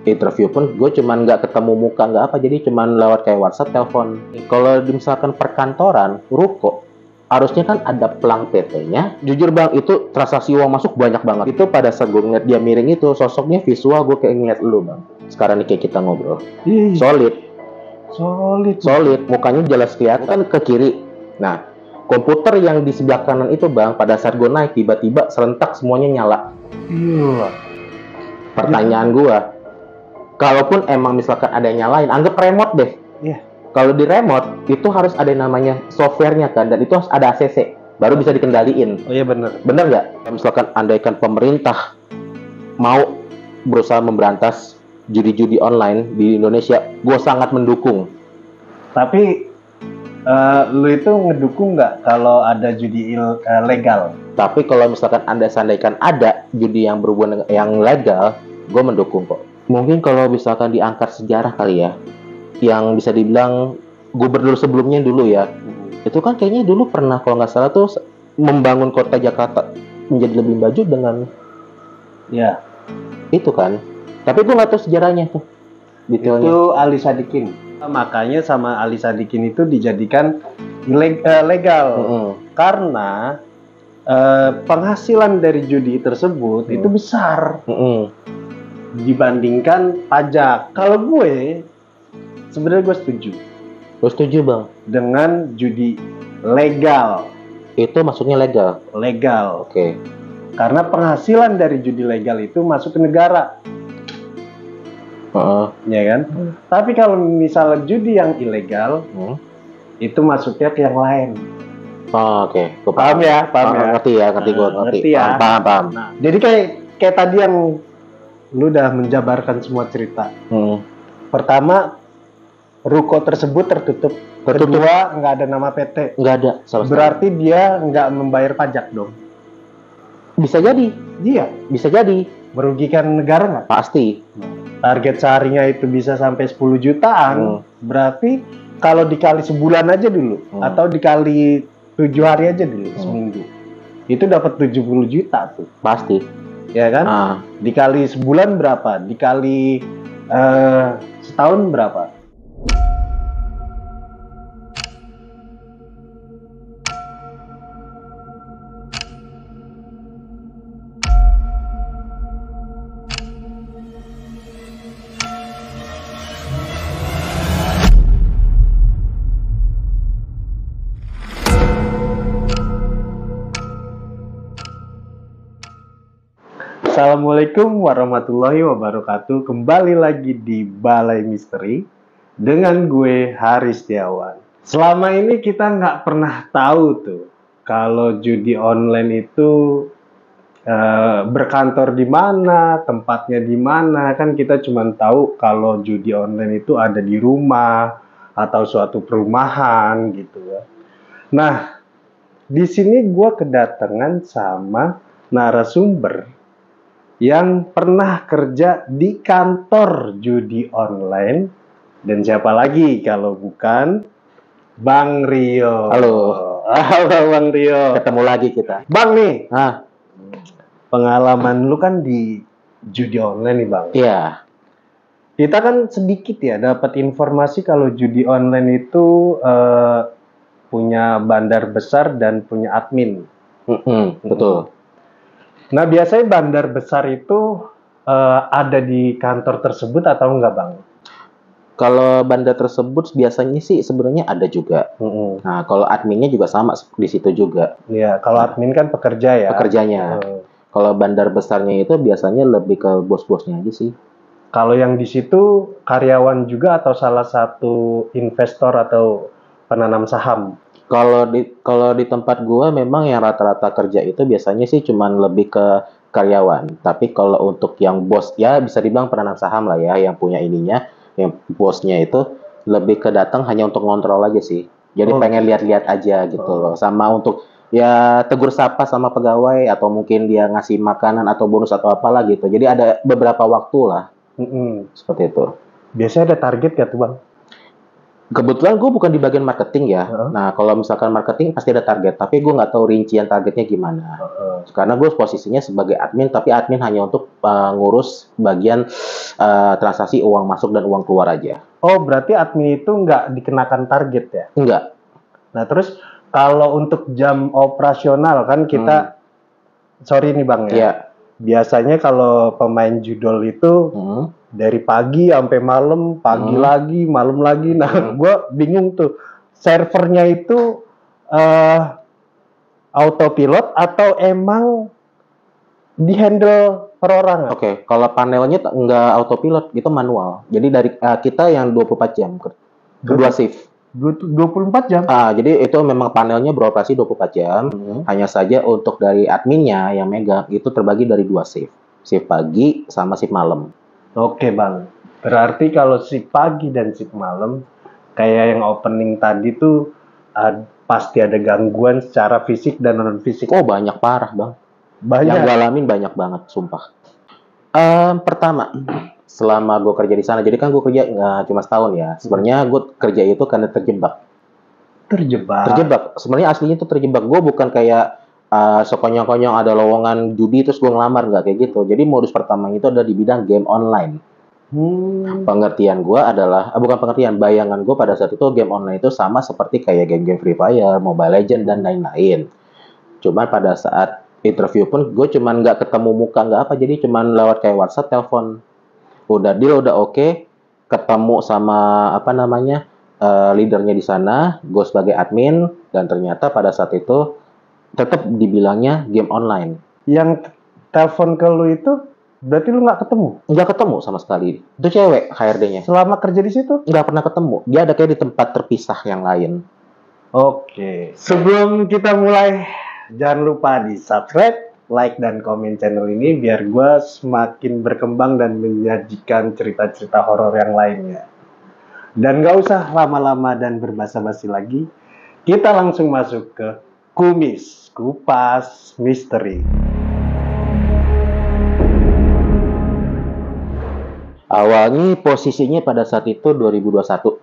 interview pun gue cuman nggak ketemu muka nggak apa, jadi cuman lewat kayak WhatsApp, telepon. Kalau misalkan perkantoran, ruko, harusnya kan ada pelang PT-nya. Jujur bang, itu transaksi uang masuk banyak banget. Itu pada saat gue ngeliat dia miring itu, sosoknya visual gue kayak ngeliat lu bang. Sekarang nih kayak kita ngobrol, solid, mukanya jelas kelihatan ke kiri. Nah, komputer yang di sebelah kanan itu bang, pada saat gue naik tiba-tiba serentak semuanya nyala. Iya. Pertanyaan gue, kalaupun emang misalkan ada yang nyalain, anggap remote deh. Iya. Kalau di remote itu harus ada yang namanya softwarenya kan, dan itu harus ada ACC baru bisa dikendaliin. Oh iya benar. Bener nggak? Misalkan andaikan pemerintah mau berusaha memberantas judi-judi online di Indonesia, gue sangat mendukung. Tapi lu itu ngedukung nggak kalau ada judi legal? Tapi kalau misalkan anda sandaikan ada judi yang berhubungan dengan yang legal, gue mendukung kok. Mungkin kalau misalkan diangkat sejarah kali ya, yang bisa dibilang gubernur sebelumnya dulu ya, itu kan kayaknya dulu pernah kalau nggak salah tuh membangun kota Jakarta menjadi lebih maju dengan Ya. itu kan. Tapi gue nggak tahu sejarahnya tuh detailnya. Itu Ali Sadikin. Makanya sama Ali Sadikin itu dijadikan legal. Karena penghasilan dari judi tersebut itu besar dibandingkan pajak. Kalau gue sebenarnya gue setuju. Gue setuju bang. Dengan judi legal. Itu maksudnya legal? Legal. Oke. Karena penghasilan dari judi legal itu masuk ke negara. Ya kan? Tapi kalau misalnya judi yang ilegal, itu masuknya ke yang lain. Oke. Paham ya? Ngerti gue ngerti. Ya. Paham. Nah, jadi kayak tadi yang lu udah menjabarkan semua cerita. Pertama, ruko tersebut tertutup. Kedua, nggak ada nama PT. Nggak ada. Berarti dia nggak membayar pajak dong. Bisa jadi. Iya. Bisa jadi. Merugikan negara nggak? Pasti. Target seharinya itu bisa sampai 10 jutaan. Berarti kalau dikali sebulan aja dulu, atau dikali 7 hari aja dulu, seminggu, itu dapat 70 juta tuh. Pasti. Ya kan? Dikali sebulan berapa? Dikali setahun berapa? Assalamualaikum warahmatullahi wabarakatuh. Kembali lagi di Balai Misteri dengan gue Haris Setiawan. Selama ini kita nggak pernah tahu tuh kalau judi online itu berkantor di mana, tempatnya di mana. Kan kita cuma tahu kalau judi online itu ada di rumah atau suatu perumahan gitu ya. Nah, di sini gue kedatangan sama narasumber yang pernah kerja di kantor judi online. Dan siapa lagi kalau bukan Bang Rio. Halo Bang Rio. Ketemu lagi kita. Bang nih, pengalaman lu kan di judi online nih Bang. Iya. Kita kan sedikit ya dapat informasi kalau judi online itu punya bandar besar dan punya admin. Betul. Nah, biasanya bandar besar itu ada di kantor tersebut atau enggak, Bang? Kalau bandar tersebut biasanya sih sebenarnya ada juga. Nah, kalau adminnya juga sama di situ juga. Iya, kalau admin kan pekerja ya. Pekerjanya. Kalau bandar besarnya itu biasanya lebih ke bos-bosnya aja sih. Kalau yang di situ karyawan juga atau salah satu investor atau penanam saham? Kalau di tempat gua memang yang rata-rata kerja itu biasanya sih cuman lebih ke karyawan. Tapi kalau untuk yang bos ya bisa dibilang penanam saham lah ya, yang punya ininya, yang bosnya itu lebih ke datang hanya untuk ngontrol aja sih. Jadi pengen lihat-lihat aja gitu loh. Sama untuk ya tegur sapa sama pegawai atau mungkin dia ngasih makanan atau bonus atau apalah gitu. Jadi ada beberapa waktu lah. Seperti itu. Biasanya ada target gak tuh Bang? Kebetulan gue bukan di bagian marketing ya. Heeh. Nah, kalau misalkan marketing pasti ada target, tapi gue nggak tahu rincian targetnya gimana. Heeh. Karena gue posisinya sebagai admin, tapi admin hanya untuk ngurus bagian transaksi uang masuk dan uang keluar aja. Oh, berarti admin itu nggak dikenakan target ya? Enggak. Nah, terus kalau untuk jam operasional kan kita, sorry nih Bang ya, Iya. biasanya kalau pemain judol itu Hmm. dari pagi sampai malam, pagi lagi, malam lagi. Nah, gue bingung tuh, servernya itu autopilot atau emang dihandle perorangan? Oke, kalau panelnya nggak autopilot, itu manual. Jadi dari kita yang 24 jam, kedua shift. 24 jam? Jadi itu memang panelnya beroperasi 24 jam. Hanya saja untuk dari adminnya yang megang itu terbagi dari dua shift. Shift pagi sama shift malam. Oke Bang, berarti kalau shift pagi dan shift malam, kayak yang opening tadi tuh pasti ada gangguan secara fisik dan non fisik. Oh, banyak parah, Bang. Yang gue alamin banyak banget, sumpah. Pertama, selama gue kerja di sana, jadi kan gue kerja nggak cuma setahun ya. Sebenarnya gue kerja itu karena terjebak. Terjebak. Sebenarnya aslinya itu terjebak. Gue bukan kayak sekonyong-konyong ada lowongan judi terus gue ngelamar, nggak kayak gitu. Jadi modus pertama itu ada di bidang game online. Pengertian gue adalah, bukan pengertian, bayangan gue pada saat itu game online itu sama seperti kayak game-game Free Fire, Mobile Legends, dan lain-lain. Cuman pada saat interview pun gue cuman nggak ketemu muka, nggak apa, jadi cuman lewat kayak WhatsApp, telepon. Udah deal, udah oke. Ketemu sama leadernya di sana, gue sebagai admin, dan ternyata pada saat itu tetap dibilangnya game online. Yang telepon ke lu itu berarti lu nggak ketemu? Nggak ketemu sama sekali. Itu cewek HRD-nya. Selama kerja di situ? Nggak pernah ketemu. Dia ada kayak di tempat terpisah yang lain. Oke. Sebelum kita mulai, jangan lupa di subscribe, like, dan komen channel ini biar gue semakin berkembang dan menyajikan cerita-cerita horor yang lainnya. Dan gak usah lama-lama dan berbasa-basi lagi, kita langsung masuk ke Kupas Misteri. Awalnya posisinya pada saat itu 2021.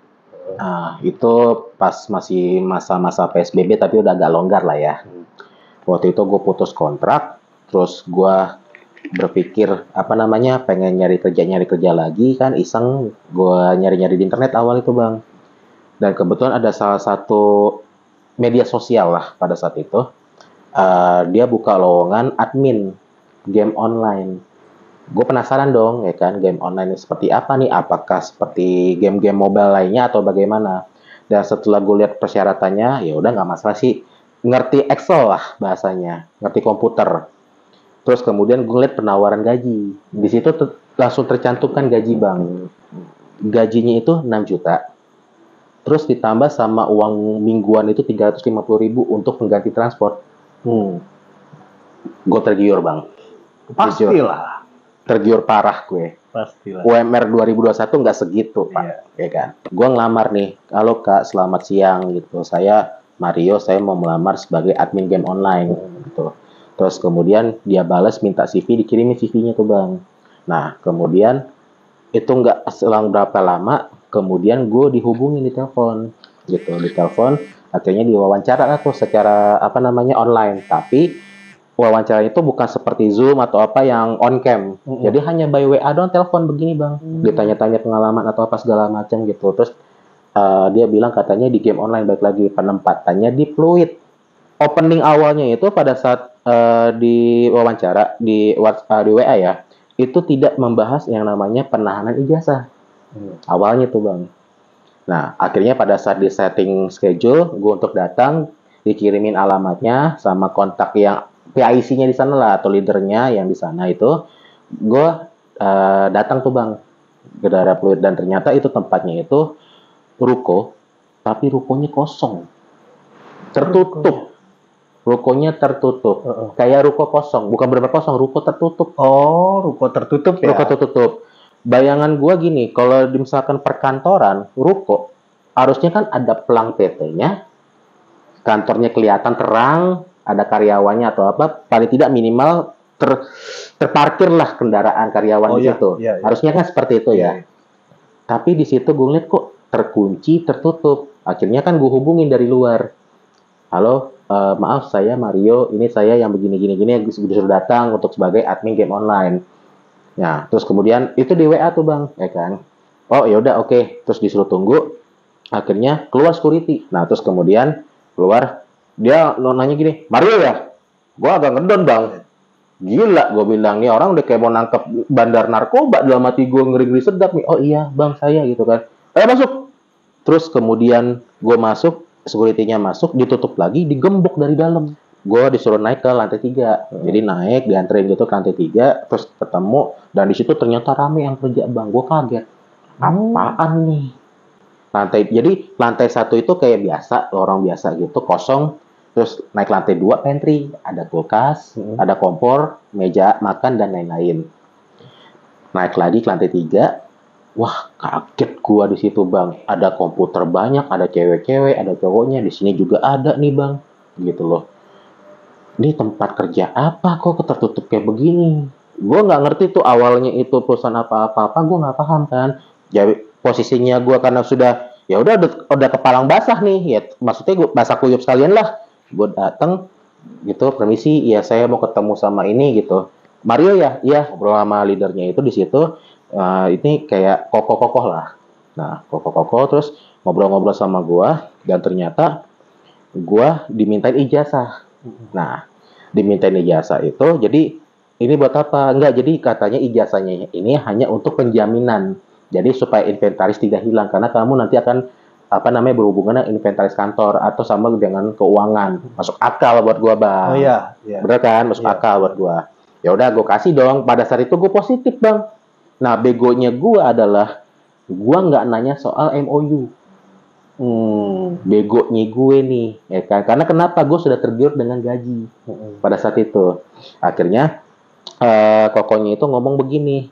Nah, itu pas masih masa-masa PSBB tapi udah agak longgar lah ya. Waktu itu gue putus kontrak, terus gue berpikir pengen nyari kerja lagi kan, iseng gue nyari-nyari di internet awal itu Bang. Dan kebetulan ada salah satu media sosial lah pada saat itu, dia buka lowongan admin game online. Gue penasaran dong ya kan, game online seperti apa nih, apakah seperti game-game mobile lainnya atau bagaimana. Dan setelah gue lihat persyaratannya, ya udah nggak masalah sih, ngerti Excel lah bahasanya, ngerti komputer. Terus kemudian gue lihat penawaran gaji. Di situ langsung tercantumkan gaji Bang. Gajinya itu 6 juta. Terus ditambah sama uang mingguan itu 350.000 untuk pengganti transport. Gue tergiur Bang. Pastilah. Tergiur parah gue. Pastilah. UMR 2021 nggak segitu Pak. Ya kan. Gue ngelamar nih. Halo Kak, selamat siang gitu. Saya Mario, saya mau melamar sebagai admin game online gitu. Terus kemudian dia balas minta CV, dikirimin CV-nya tuh Bang. Nah, kemudian itu nggak selang berapa lama, kemudian gue dihubungin di telepon gitu, akhirnya diwawancara lah tuh secara online, tapi wawancara itu bukan seperti Zoom atau apa yang on cam. Jadi hanya by WA doang, telepon begini Bang. Ditanya-tanya pengalaman atau apa segala macam gitu. Terus dia bilang katanya di game online, baik lagi penempatannya di Fluid. Opening awalnya itu pada saat di wawancara di WA ya, itu tidak membahas yang namanya penahanan ijazah. Awalnya tuh Bang. Nah, akhirnya pada saat di setting schedule, gue untuk datang, dikirimin alamatnya sama kontak yang PIC-nya di sana lah, atau leadernya yang di sana itu. Gue datang tuh Bang ke daerah Fluid, dan ternyata itu tempatnya itu ruko, tapi rukonya kosong. Tertutup. Rukonya tertutup. Kayak ruko kosong, bukan benar-benar kosong, ruko tertutup. Oh, ruko tertutup ya? Ruko tertutup. Bayangan gua gini, kalau misalkan perkantoran, ruko, harusnya kan ada pelang PT-nya, kantornya kelihatan terang, ada karyawannya atau apa, paling tidak minimal terparkir lah kendaraan karyawan di situ. Harusnya kan seperti itu ya. Tapi di situ gue lihat kok terkunci, tertutup. Akhirnya kan gue hubungin dari luar. Halo, maaf saya Mario, ini saya yang begini-gini disuruh datang untuk sebagai admin game online. Nah, terus kemudian itu di WA tuh bang, ya kan? Oh ya udah oke. Terus disuruh tunggu. Akhirnya keluar security. Nah terus kemudian keluar dia nanya gini, Mario ya? Gue agak ngedon bang. Gila, gue bilang nih orang udah kayak mau nangkep bandar narkoba, dalam hati gue ngeri-ngeri sedap nih. Oh iya bang saya gitu kan. Ayo masuk. Terus kemudian gue masuk, security-nya masuk, ditutup lagi, digembok dari dalam. Gue disuruh naik ke lantai 3. Jadi naik, dianterin gitu ke lantai 3, terus ketemu, dan di situ ternyata rame yang kerja bang. Gue kaget. Apaan nih? Jadi lantai 1 itu kayak biasa, lorong biasa gitu, kosong. Terus naik lantai 2 pantry, ada kulkas, ada kompor, meja makan dan lain-lain. Naik lagi ke lantai 3, wah kaget gua di situ bang. Ada komputer banyak, ada cewek-cewek, ada cowoknya. Di sini juga ada nih bang, gitu loh. Ini tempat kerja apa kok tertutup kayak begini? Gua nggak ngerti tuh awalnya itu perusahaan apa-apa, gua nggak paham kan. Jadi posisinya gua karena sudah ya udah kepalang basah nih, ya maksudnya gua basah kuyup sekalian lah. Gue datang gitu, permisi, ya saya mau ketemu sama ini gitu. Mario ya, iya, ngobrol sama leadernya itu di situ. Ini kayak kokoh-kokoh lah. Nah, kokoh-kokoh terus ngobrol-ngobrol sama gua dan ternyata gua dimintain ijazah. Nah, dimintain ijazah itu jadi ini buat apa? Enggak, jadi katanya ijazahnya ini hanya untuk penjaminan. Jadi supaya inventaris tidak hilang karena kamu nanti akan berhubungan dengan inventaris kantor atau sama dengan keuangan. Masuk akal buat gua bang. Oh iya, iya. Bener kan, masuk akal buat gua. Ya udah gua kasih dong. Pada saat itu gua positif bang. Nah begonya gua adalah gua nggak nanya soal MOU. Begonya gue nih, ya kan? Karena kenapa? Gue sudah tergiur dengan gaji pada saat itu. Akhirnya kokonya itu ngomong begini,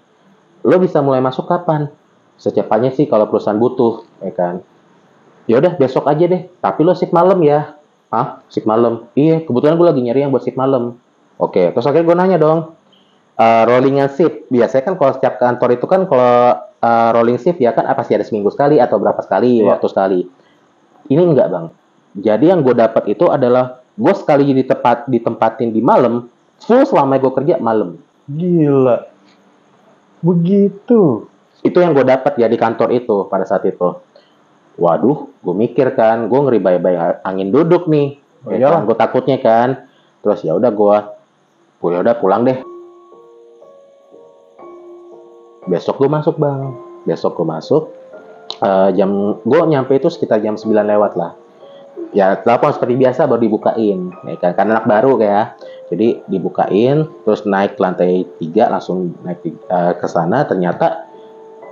lo bisa mulai masuk kapan? Secepatnya sih kalau perusahaan butuh, ya kan? Ya udah besok aja deh, tapi lo shift malam ya. Hah? Shift malam? Iya, kebetulan gue lagi nyari yang buat shift malam. Oke, terus akhirnya gue nanya dong, rollingan shift. Biasanya kan kalau setiap kantor itu kan kalau rolling shift ya kan pasti ada seminggu sekali atau berapa sekali, waktu sekali. Ini enggak bang. Jadi yang gue dapat itu adalah gue sekali ditempatin di malam, full selama gue kerja malam. Gila. Begitu. Itu yang gue dapat ya di kantor itu pada saat itu. Waduh, gue mikir kan, gue ngeri bay-bay angin duduk nih. Ya kan? Gue takutnya kan. Terus ya udah gue pulang deh. Besok gue masuk bang. Gue nyampe itu sekitar jam 9 lewat lah. Ya telepon seperti biasa baru dibukain. Ya kan? Karena anak baru kayak. Jadi dibukain, terus naik ke lantai 3, langsung naik ke sana. Ternyata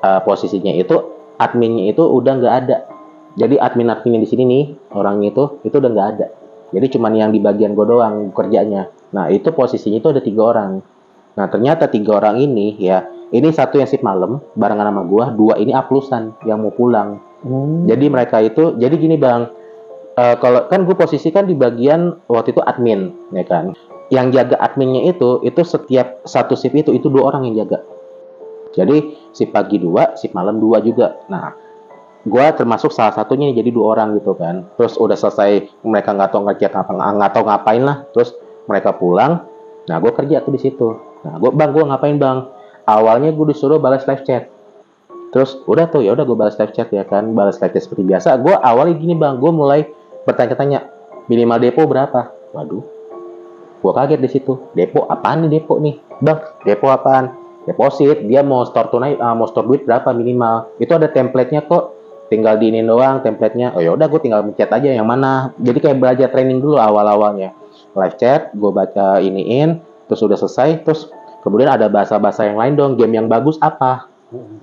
posisinya itu adminnya itu udah nggak ada. Jadi admin-adminnya di sini nih, orangnya itu udah nggak ada. Jadi cuman yang di bagian gue doang kerjanya. Nah itu posisinya itu ada 3 orang. Nah ternyata 3 orang ini ya, ini satu yang shift malam barengan sama gue, 2 ini aplusan yang mau pulang. Jadi mereka itu, jadi gini bang, kalau kan gue posisikan di bagian waktu itu admin, ya kan. Yang jaga adminnya itu setiap satu shift itu 2 orang yang jaga. Jadi shift pagi 2, shift malam 2 juga. Nah, gue termasuk salah satunya jadi 2 orang gitu kan. Terus udah selesai mereka nggak tahu ngapain lah. Terus mereka pulang. Nah, gue kerja tuh di situ. Nah, gue ngapain bang? Awalnya gue disuruh balas live chat. Terus udah tuh ya udah gue balas live chat ya kan. Balas live chat seperti biasa. Gue awalnya gini bang, gue mulai bertanya-tanya minimal depo berapa? Waduh, gue kaget di situ. Depo apaan nih depo nih, bang? Depo apaan? Deposit, dia mau store tunai, mau store duit berapa minimal. Itu ada template-nya kok. Tinggal diinin doang template-nya. Oh ya udah gue tinggal mencet aja yang mana. Jadi kayak belajar training dulu awal-awalnya. Live chat, gue baca iniin, terus udah selesai, terus kemudian ada bahasa-bahasa yang lain dong. Game yang bagus apa?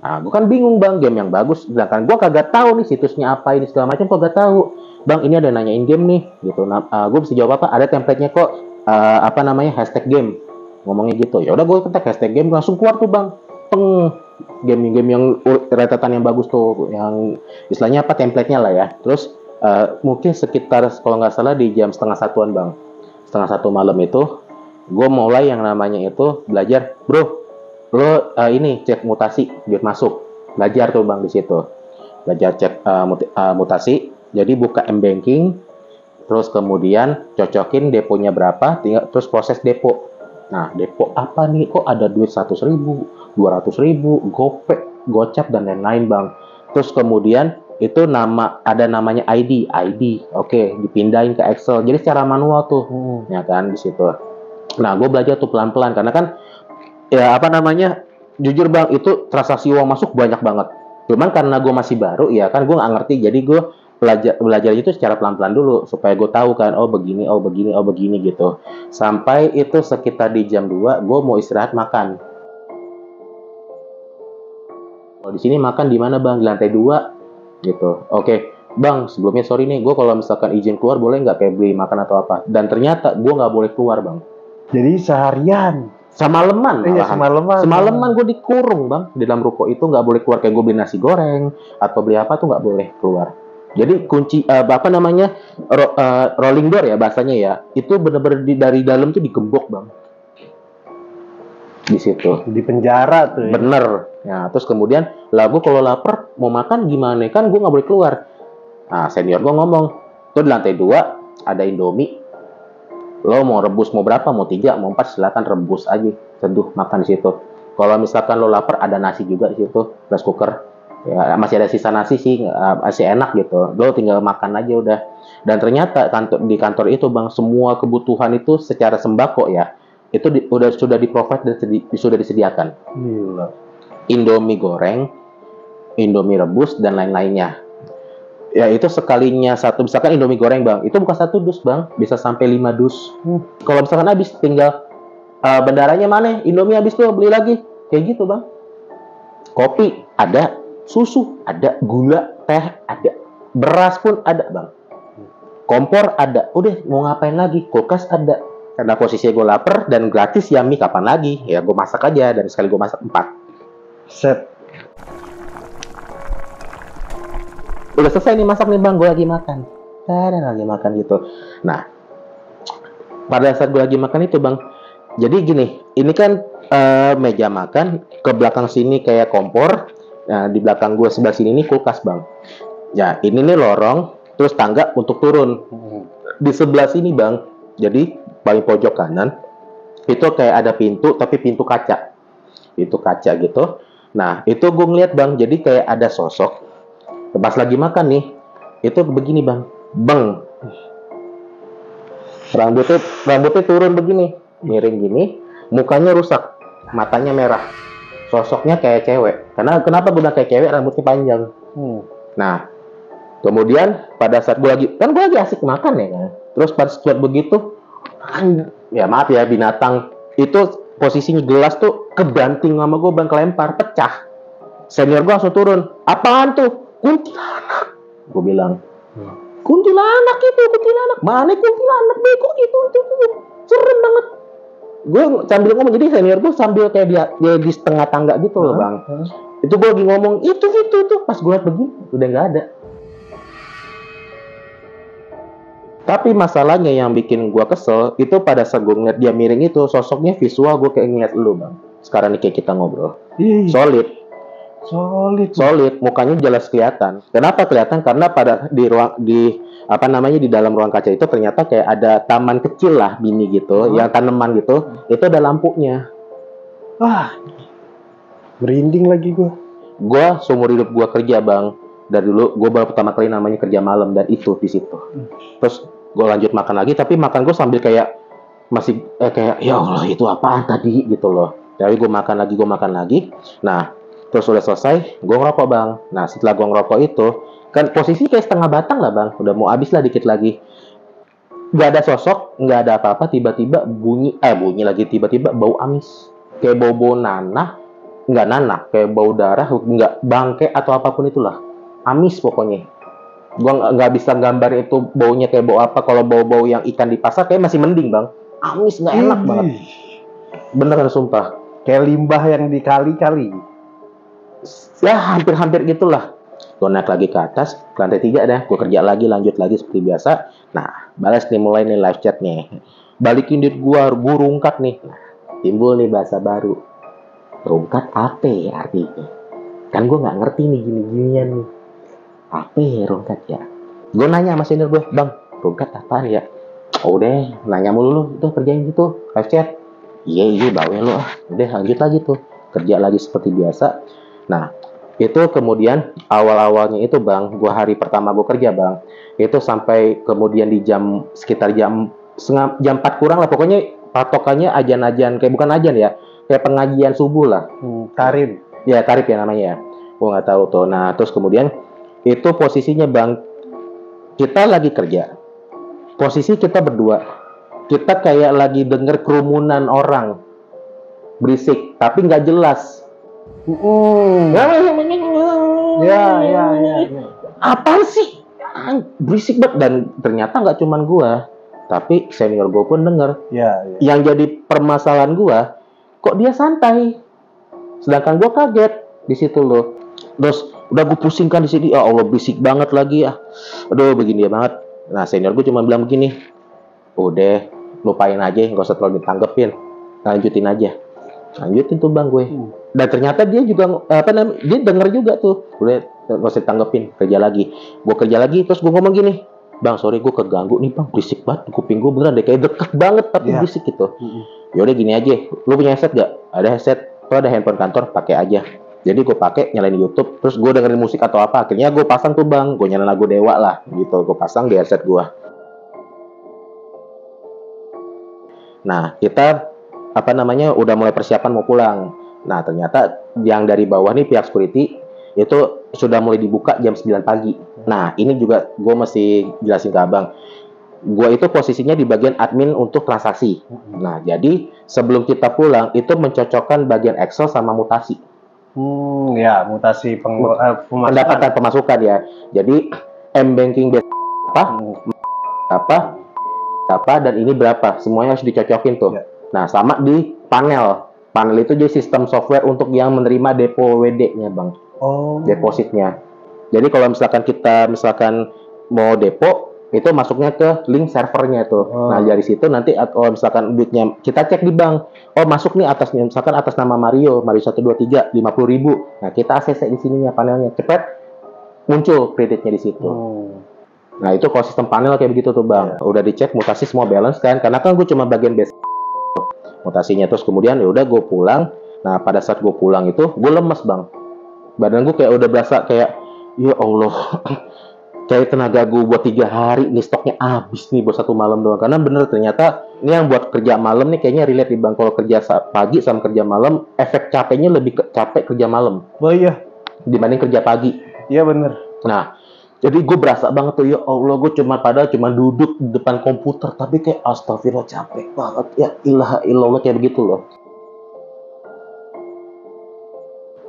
Nah, gue kan bingung bang, game yang bagus. Sedangkan gue kagak tahu nih situsnya apa ini segala macam, kok gak tahu. Bang, ini ada nanyain game nih, gitu. Nah, gue bisa jawab apa? Ada template-nya kok. Hashtag game. Ngomongnya gitu. Ya udah gue ketik hashtag game, langsung keluar tuh bang. Game-game yang rentetan yang bagus tuh, yang istilahnya apa template-nya lah ya. Terus mungkin sekitar kalau nggak salah di jam 12:30 bang, 1:30 malam itu gue mulai yang namanya itu belajar. Bro, lo ini cek mutasi biar masuk, belajar tuh bang di situ. belajar cek mutasi. Jadi buka m-banking, terus kemudian cocokin deponya berapa, tinggal terus proses depo. Nah, depo apa nih? Kok ada duit 100.000, 200.000, GoPay, Gocap dan lain-lain, Bang. Terus kemudian itu ada namanya ID. Oke, dipindahin ke Excel. Jadi secara manual tuh, ya kan di situ. Nah, gue belajar tuh pelan-pelan karena kan ya apa namanya? Jujur, Bang, itu transaksi uang masuk banyak banget. Cuman karena gue masih baru, ya kan gue nggak ngerti. Jadi gue belajar itu secara pelan-pelan dulu supaya gue tahu kan, oh begini gitu. Sampai itu sekitar di jam 2 gue mau istirahat makan. Oh, di sini makan di mana, Bang? Di lantai 2 gitu. Oke, Bang, sebelumnya sorry nih, gue kalau misalkan izin keluar boleh nggak kayak beli makan atau apa? Dan ternyata gue nggak boleh keluar, Bang. Jadi seharian. Semalaman, Iya, semalaman gue dikurung, Bang. Di dalam ruko itu nggak boleh keluar, kayak gue beli nasi goreng atau beli apa tuh nggak boleh keluar. Jadi kunci rolling door ya bahasanya ya, itu bener-bener dari dalam tuh digembok, Bang. Di situ. Di penjara tuh ya. Bener. Nah, terus kemudian gue kalau lapar mau makan gimana? Kan gue nggak boleh keluar. Nah, senior gue ngomong, tuh di lantai 2 ada Indomie. Lo mau rebus mau berapa? Mau 3, mau 4 silakan rebus aja. Seduh makan di situ. Kalau misalkan lo lapar ada nasi juga di situ, rice cooker. Ya, masih ada sisa nasi sih, masih enak gitu. Lo tinggal makan aja udah. Dan ternyata di kantor itu, Bang, semua kebutuhan itu secara sembako ya, itu sudah di-provide dan sudah disediakan. Gila. Indomie goreng, Indomie rebus dan lain-lainnya. Ya itu sekalinya satu, misalkan Indomie goreng, Bang, itu bukan 1 dus, Bang, bisa sampai 5 dus. Kalau misalkan habis tinggal bendaranya mana? Indomie habis tuh beli lagi. Kayak gitu, Bang. Kopi ada, susu ada, gula, teh ada, beras pun ada, Bang. Kompor ada. Udah mau ngapain lagi? Kulkas ada. Karena posisi gue lapar dan gratis ya mie kapan lagi? Ya gue masak aja, dan sekali gue masak 4. Set. Udah selesai nih masak nih, Bang, gue lagi makan. Dan lagi makan gitu. Nah, pada saat gue lagi makan itu, Bang, jadi gini, ini kan meja makan, ke belakang sini kayak kompor. Nah, di belakang gue sebelah sini nih kulkas, Bang. Ya, ini nih lorong, terus tangga untuk turun. Di sebelah sini, Bang, jadi paling pojok kanan, itu kayak ada pintu, tapi pintu kaca. Pintu kaca gitu. Nah, itu gue ngeliat, Bang, jadi kayak ada sosok. Pas lagi makan nih, itu begini, Bang. Bang. Rambutnya turun begini, miring gini, mukanya rusak, matanya merah. Sosoknya kayak cewek. Karena kenapa gue bilang kayak cewek? Rambutnya panjang. Nah, kemudian pada saat gue lagi asik makan ya kan. Terus pada saat begitu, ya maaf ya, binatang itu posisinya gelas tuh kebanting sama gue, Bang, kelempar, pecah. Senior gue langsung turun. Apaan tuh? Kuntilanak. Gue bilang. Kuntilanak. Mana kuntilanak? Bego itu. Serem banget. Gue sambil ngomong, jadi senior gue sambil kayak dia di setengah tangga gitu loh, Bang. Itu gue lagi ngomong, itu. Pas gue liat begini, udah nggak ada. Tapi masalahnya yang bikin gue kesel, itu pada saat gue ngeliat dia miring itu, sosoknya visual gue kayak ngeliat lu, Bang. Sekarang nih kayak kita ngobrol. Solid, mukanya jelas kelihatan. Kenapa kelihatan? Karena di dalam ruang kaca itu ternyata kayak ada taman kecil lah, mini gitu, yang tanaman gitu. Itu ada lampunya. Wah, merinding lagi gue. Gue seumur hidup gue kerja, Bang. Dari dulu gue baru pertama kali namanya kerja malam, dan itu di situ. Terus gue lanjut makan lagi, tapi makan gue sambil kayak masih kayak ya Allah itu apaan tadi gitu loh. Jadi gue makan lagi. Nah, terus udah selesai, gue ngerokok, Bang. Nah, setelah gue ngerokok itu, kan posisi kayak setengah batang lah, Bang. Udah mau habis lah dikit lagi. Gak ada sosok, gak ada apa-apa. Tiba-tiba bunyi lagi. Tiba-tiba bau amis. Kayak bau nanah. Nggak nanah, kayak bau darah. Nggak bangke atau apapun itulah. Amis pokoknya. Gue nggak bisa gambar itu baunya kayak bau apa. Kalau bau-bau yang ikan di pasar kayak masih mending, Bang. Amis nggak enak banget. Beneran sumpah. Kayak limbah yang di kali-kali. Ya hampir-hampir gitulah. Gue naik lagi ke atas, ke lantai 3 dah. Gue kerja lagi, lanjut lagi seperti biasa. Nah, balas nih, mulai nih live chat nih. Balikin duit gue rungkat nih. Nah, timbul nih bahasa baru. Rungkat apa ya artinya? Kan gue nggak ngerti nih gini-ginian nih. Apa ya rungkat ya? Gue nanya sama senior gue, bang, rungkat apaan ya? Oh deh, nanya mulu lu, itu kerjain gitu, live chat. Iya, bawel lu ah. Udah lanjut lagi tuh, kerja lagi seperti biasa. Nah, itu kemudian awal-awalnya itu bang, gue hari pertama gue kerja bang, itu sampai kemudian di sekitar jam 4 kurang lah, pokoknya patokannya ajan-ajan, kayak bukan ajan ya, kayak pengajian subuh lah. Tarif. Ya, tarif ya namanya ya. Gue nggak tahu tuh. Nah, terus kemudian itu posisinya bang, kita lagi kerja. Posisi kita berdua. Kita kayak lagi denger kerumunan orang berisik, tapi nggak jelas. Ya. Apa sih? Berisik banget. Dan ternyata nggak cuman gua, tapi senior gua pun denger. Ya. Yang jadi permasalahan gua, kok dia santai, sedangkan gua kaget di situ loh. Terus udah gue pusingkan di sini, ya Allah berisik banget lagi ya. Aduh begini ya banget. Nah senior gue cuma bilang begini, udah lupain aja, nggak usah terlalu ditanggepin, lanjutin aja. Lanjutin tuh bang gue. Dan ternyata dia juga dia denger juga tuh. Udah nggak usah ditanggepin, kerja lagi. Gue kerja lagi, terus gue ngomong gini, bang sorry gue keganggu nih bang, berisik banget kuping gue beneran deh, kayak deket banget tapi berisik gitu. Ya udah gini aja, lu punya headset gak? Ada headset, kalau ada handphone kantor pakai aja. Jadi gue pakai nyalain YouTube, terus gue dengerin musik atau apa. Akhirnya gue pasang tuh bang, gue nyalain lagu Dewa lah, gitu. Gue pasang di headset gue. Nah kita udah mulai persiapan mau pulang. Nah ternyata yang dari bawah nih pihak security itu sudah mulai dibuka jam 9 pagi. Nah ini juga gue mesti jelasin ke abang. Gue itu posisinya di bagian admin untuk transaksi. Nah jadi sebelum kita pulang itu mencocokkan bagian Excel sama mutasi. Ya, mutasi pendapatan pemasukan ya. Jadi M-banking apa dan ini berapa, semuanya harus dicocokin tuh. Nah, sama di panel. Panel itu jadi sistem software untuk yang menerima depo WD-nya, Bang. Depositnya. Jadi kalau misalkan mau depo, itu masuknya ke link servernya tuh. Nah, dari situ nanti kalau misalkan duitnya kita cek di bank. Oh, masuk nih atasnya, misalkan atas nama Mario 123 50.000. Nah, kita ACC di sininya panelnya. Cepet muncul kreditnya di situ. Nah, itu kalau sistem panel kayak begitu tuh, Bang. Udah dicek mutasi semua balance kan. Karena kan gue cuma bagian base mutasinya, terus kemudian ya udah gue pulang. Nah, pada saat gue pulang itu gue lemes, Bang. Badan gue kayak udah berasa kayak ya Allah. Kayak tenaga gue buat 3 hari nih stoknya habis nih buat 1 malam doang. Karena bener ternyata ini yang buat kerja malam nih kayaknya relate nih bang. Kalau kerja pagi sama kerja malam, efek capeknya lebih capek kerja malam. Oh iya. Dibanding kerja pagi. Iya bener. Nah, jadi gue berasa banget tuh ya Allah, gue cuma duduk di depan komputer tapi kayak astagfirullah capek banget ya ilaha illallah kayak begitu loh.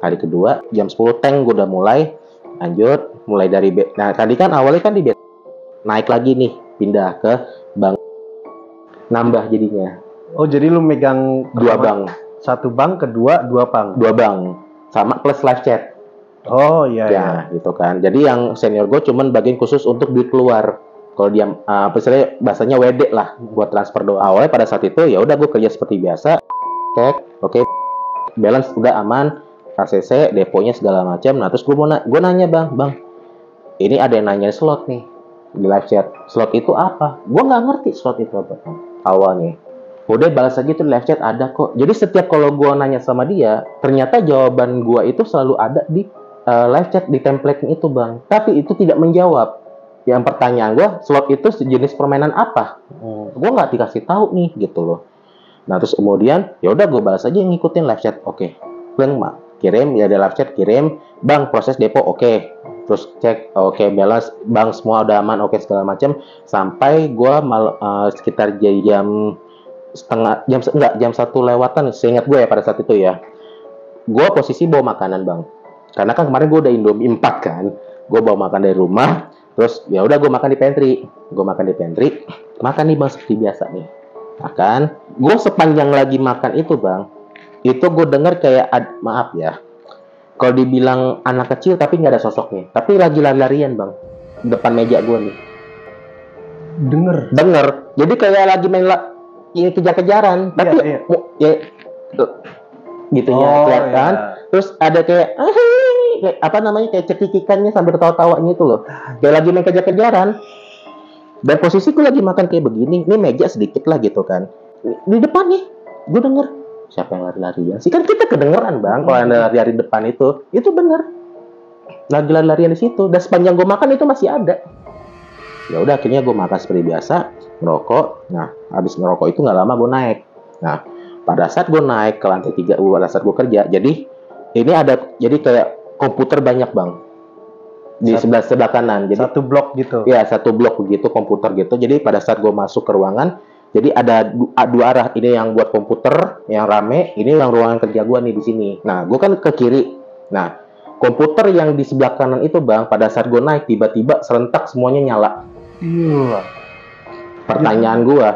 Hari kedua jam 10 tank gue udah mulai. Lanjut, mulai dari nah tadi kan awalnya kan di naik lagi nih, pindah ke bank, nambah jadinya. Oh jadi lu megang 2 bank, 1 bank, kedua 2 bank, 2 bank, sama plus live chat. Oh iya ya gitu kan. Jadi yang senior gue cuman bagian khusus untuk duit keluar. Kalau dia bahasanya WD lah buat transfer doang. Awalnya pada saat itu ya udah gue kerja seperti biasa, cek, oke, balance udah aman. ACC, deponya segala macam. Nah, terus gue nanya, bang, ini ada yang nanya slot nih di live chat. Slot itu apa? Gue nggak ngerti slot itu apa awalnya. Udah balas aja tuh live chat ada kok. Jadi setiap kalau gue nanya sama dia, ternyata jawaban gue itu selalu ada di live chat di template itu, bang. Tapi itu tidak menjawab. Yang pertanyaan gue, slot itu sejenis permainan apa? Gue nggak dikasih tahu nih, gitu loh. Nah, terus kemudian ya udah gue balas aja ngikutin live chat. Oke. Mak. Kirim, ya ada live chat, kirim, bang proses depo, oke. Terus cek, oke, balance, bang semua udah aman, oke segala macam. Sampai gue sekitar jam 1 lewatan, seingat gue ya pada saat itu ya. Gue posisi bawa makanan bang, karena kan kemarin gue udah Indomie 4 kan, gue bawa makan dari rumah. Terus ya udah gue makan di pantry, makan nih bang seperti biasa nih. Makan, gue sepanjang lagi makan itu bang. Itu gue denger kayak maaf ya, kalau dibilang anak kecil tapi nggak ada sosoknya, tapi lagi lari-larian bang depan meja gue nih. Denger jadi kayak lagi main ini kejar-kejaran tapi ya gitunya kelihatan. Terus ada kayak kayak, apa namanya, kayak cekikikannya sambil ketawa-tawanya itu loh. Kayak lagi main kejar-kejaran. Dan posisiku lagi makan kayak begini, ini meja sedikit lah gitu kan. Di depan nih, gue denger siapa yang lari-larian sih, kan kita kedengeran bang kalau ada lari-lari depan itu bener lagi lari-larian di situ. Dan sepanjang gue makan itu masih ada. Ya udah akhirnya gue makan seperti biasa, ngerokok. Nah habis ngerokok itu nggak lama gue naik. Nah pada saat gue naik ke lantai 3, pada saat gue kerja, jadi ini ada jadi kayak komputer banyak bang di sebelah kanan. Jadi Satu blok gitu. ya satu blok begitu komputer gitu. Jadi pada saat gue masuk ke ruangan, jadi ada dua arah. Ini yang buat komputer yang rame, ini yang ruangan kerja gue nih di sini. Nah gue kan ke kiri. Nah komputer yang di sebelah kanan itu bang, pada saat gue naik tiba-tiba serentak semuanya nyala. Iya. Pertanyaan gue,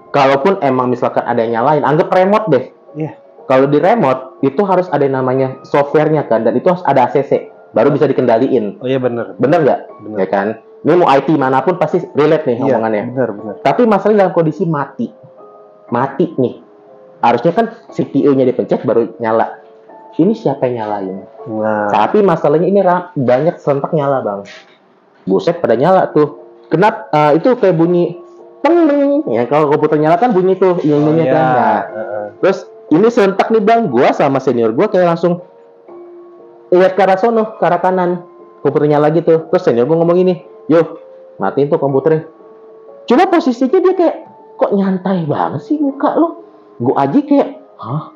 kalaupun emang misalkan ada yang nyalain, anggap remote deh. Iya. Kalau di remote itu harus ada yang namanya softwarenya kan, dan itu harus ada ACC baru bisa dikendaliin. Oh iya benar. Bener nggak? Bener. Ya kan? Ini mau IT manapun pasti relate nih Iya, omongannya. benar. Tapi masalahnya dalam kondisi mati nih. Harusnya kan CPU-nya dipencet baru nyala. Ini siapa yang nyalain? Nah, Tapi masalahnya ini banyak serentak nyala bang. Buset pada nyala tuh. Kenapa? Itu kayak bunyi teng. Ya kalau komputer nyala kan bunyi tuh ininya iya. kan. Nah, terus ini serentak nih bang. Gua sama senior gua kayak langsung lihat ke arah sono, ke arah kanan. Komputernya lagi tuh. Terus senior gue ngomong gini, yo, matiin tuh komputernya. Cuma posisinya dia kayak, kok nyantai banget sih muka lo. Gue aja kayak, hah?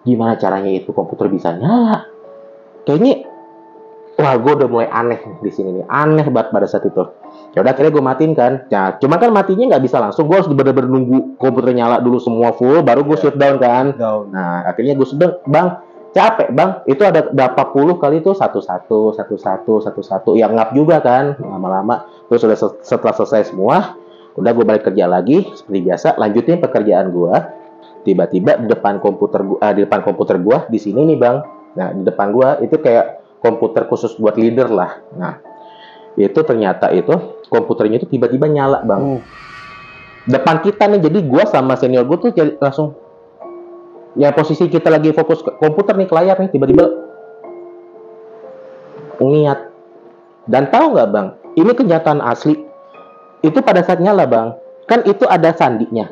Gimana caranya itu komputer bisa nyala? Kayaknya, wah gue udah mulai aneh di sini nih. Aneh banget pada saat itu. Ya udah akhirnya gue matiin kan. Nah, cuma kan matinya nggak bisa langsung. Gue harus bener-bener nunggu komputer nyala dulu semua full, baru gue shutdown kan. Nah, akhirnya gue shutdown, bang. Capek bang, itu ada berapa puluh kali tuh satu yang ngap juga kan lama-lama. Terus udah setelah selesai semua, udah gue balik kerja lagi seperti biasa, lanjutin pekerjaan gue. Tiba-tiba di depan komputer gue di sini nih bang. Nah di depan gue itu kayak komputer khusus buat leader lah. Nah itu ternyata itu komputernya itu tiba-tiba nyala bang. Depan kita nih, jadi gue sama senior gue tuh langsung. Ya posisi kita lagi fokus ke komputer nih, ke layar nih, tiba-tiba ngiat. Dan tahu nggak bang, ini kenyataan asli. Itu pada saat nyala bang, kan itu ada sandinya.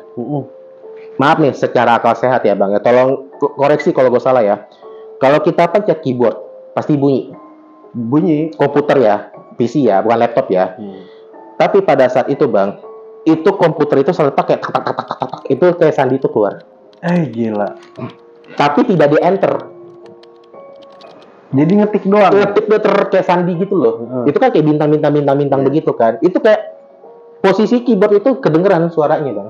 Maaf nih, secara akal sehat ya bang ya, tolong koreksi kalau gue salah ya. Kalau kita pencet keyboard, pasti bunyi komputer ya, PC ya, bukan laptop ya. Tapi pada saat itu bang, itu komputer itu selalu pakai tak, itu kayak sandi itu keluar. Gila. Tapi tidak di enter. Jadi ngetik doang. Ngetik dia kayak sandi gitu loh. Itu kan kayak bintang begitu kan. Itu kayak posisi keyboard itu kedengeran suaranya bang.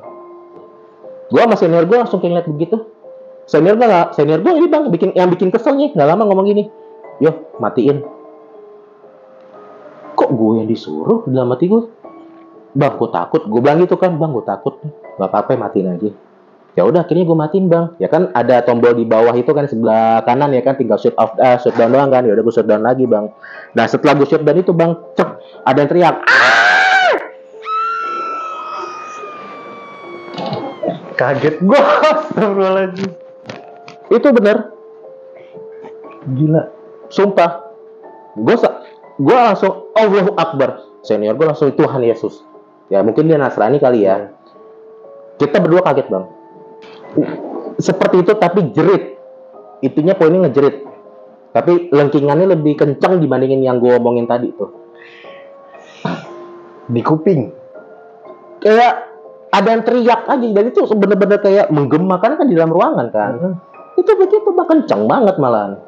Gua sama senior gue langsung kayak ngeliat begitu. Senior gue ini bang yang bikin kesel nih. Nggak lama ngomong gini, yo matiin. Kok gue yang disuruh? Dalam hati gue, bang gue takut. Gue bilang gitu kan, bang gue takut. Gak apa-apa matiin aja. Ya udah akhirnya gue matiin bang. Ya kan ada tombol di bawah itu kan sebelah kanan ya kan, tinggal shutdown doang kan. Ya udah gue shutdown lagi bang. Nah setelah gue shutdown itu bang, ada yang teriak. Kaget gue. Astagfirullahaladzim. Itu bener. Gila. Sumpah. Gue langsung Allahu Akbar. Senior gue langsung Tuhan Yesus. Ya mungkin dia Nasrani kali ya. Kita berdua kaget bang. Seperti itu tapi jerit. Itunya poinnya ngejerit. Tapi lengkingannya lebih kencang dibandingin yang gue omongin tadi tuh. Di kuping. Kayak ada yang teriak aja. Dan itu bener-bener kayak menggema kan di dalam ruangan kan. Itu begitu bang, kencang banget malahan.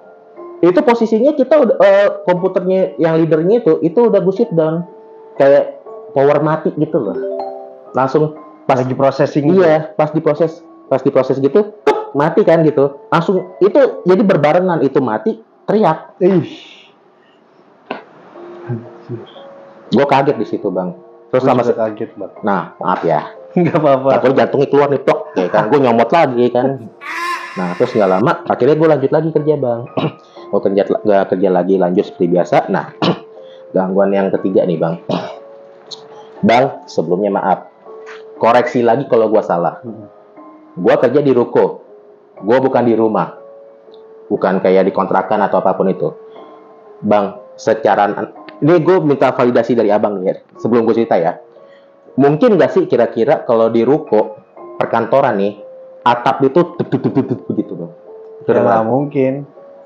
Itu posisinya kita udah komputernya yang leadernya itu udah gue shutdown. Kayak power mati gitu loh. Langsung pas lagi processing. Iya, pas diproses gitu, mati kan gitu. Langsung itu jadi berbarengan, itu mati, teriak. Gue kaget di situ bang. Terus sama kaget bang. Nah maaf ya. Nggak apa-apa. Takut jantungnya keluar nih plok, ya kan. Gue nyomot lagi kan. Nah terus nggak lama, akhirnya gue lanjut lagi kerja bang. Gue kerja lagi lanjut seperti biasa. Nah gangguan yang ketiga nih bang. Bang sebelumnya maaf. Koreksi lagi kalau gue salah. Gue kerja di ruko. Gue bukan di rumah. Bukan kayak di kontrakan atau apapun itu. Bang, ini gue minta validasi dari abang nih ya, sebelum gue cerita ya. Mungkin nggak sih kira-kira kalau di ruko perkantoran nih, atap itu begitu bang? Ya nggak mungkin.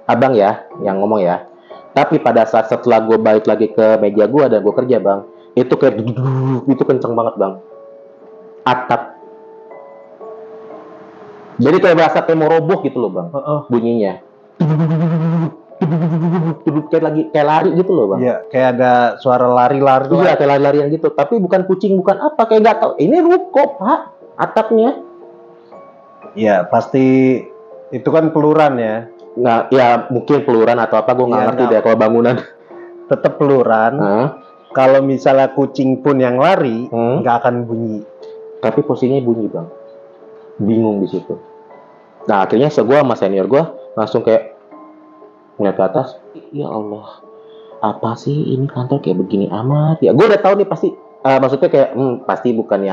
Abang ya, yang ngomong ya. Tapi pada saat setelah gue balik lagi ke meja gue dan gue kerja bang, itu kayak itu kenceng banget bang. Atap. Jadi kayak berasa kayak mau roboh gitu loh bang, bunyinya. Kayak lari gitu loh bang. Iya, kayak ada suara lari-lari. Iya, kayak lari-larian gitu. Tapi bukan kucing, bukan apa, kayak nggak tahu. Ini ruko pak, atapnya. Iya, pasti itu kan peluran ya. Nah, ya mungkin peluran atau apa, gue nggak ngerti deh kalau bangunan. Tetap peluran. Kalau misalnya kucing pun yang lari, nggak akan bunyi. Tapi posisinya bunyi bang. Bingung di situ. Nah akhirnya gue sama senior gue langsung kayak ngeliat ke atas. Ya Allah, apa sih ini kantor kayak begini amat? Ya gue udah tahu nih pasti. Maksudnya kayak pasti bukan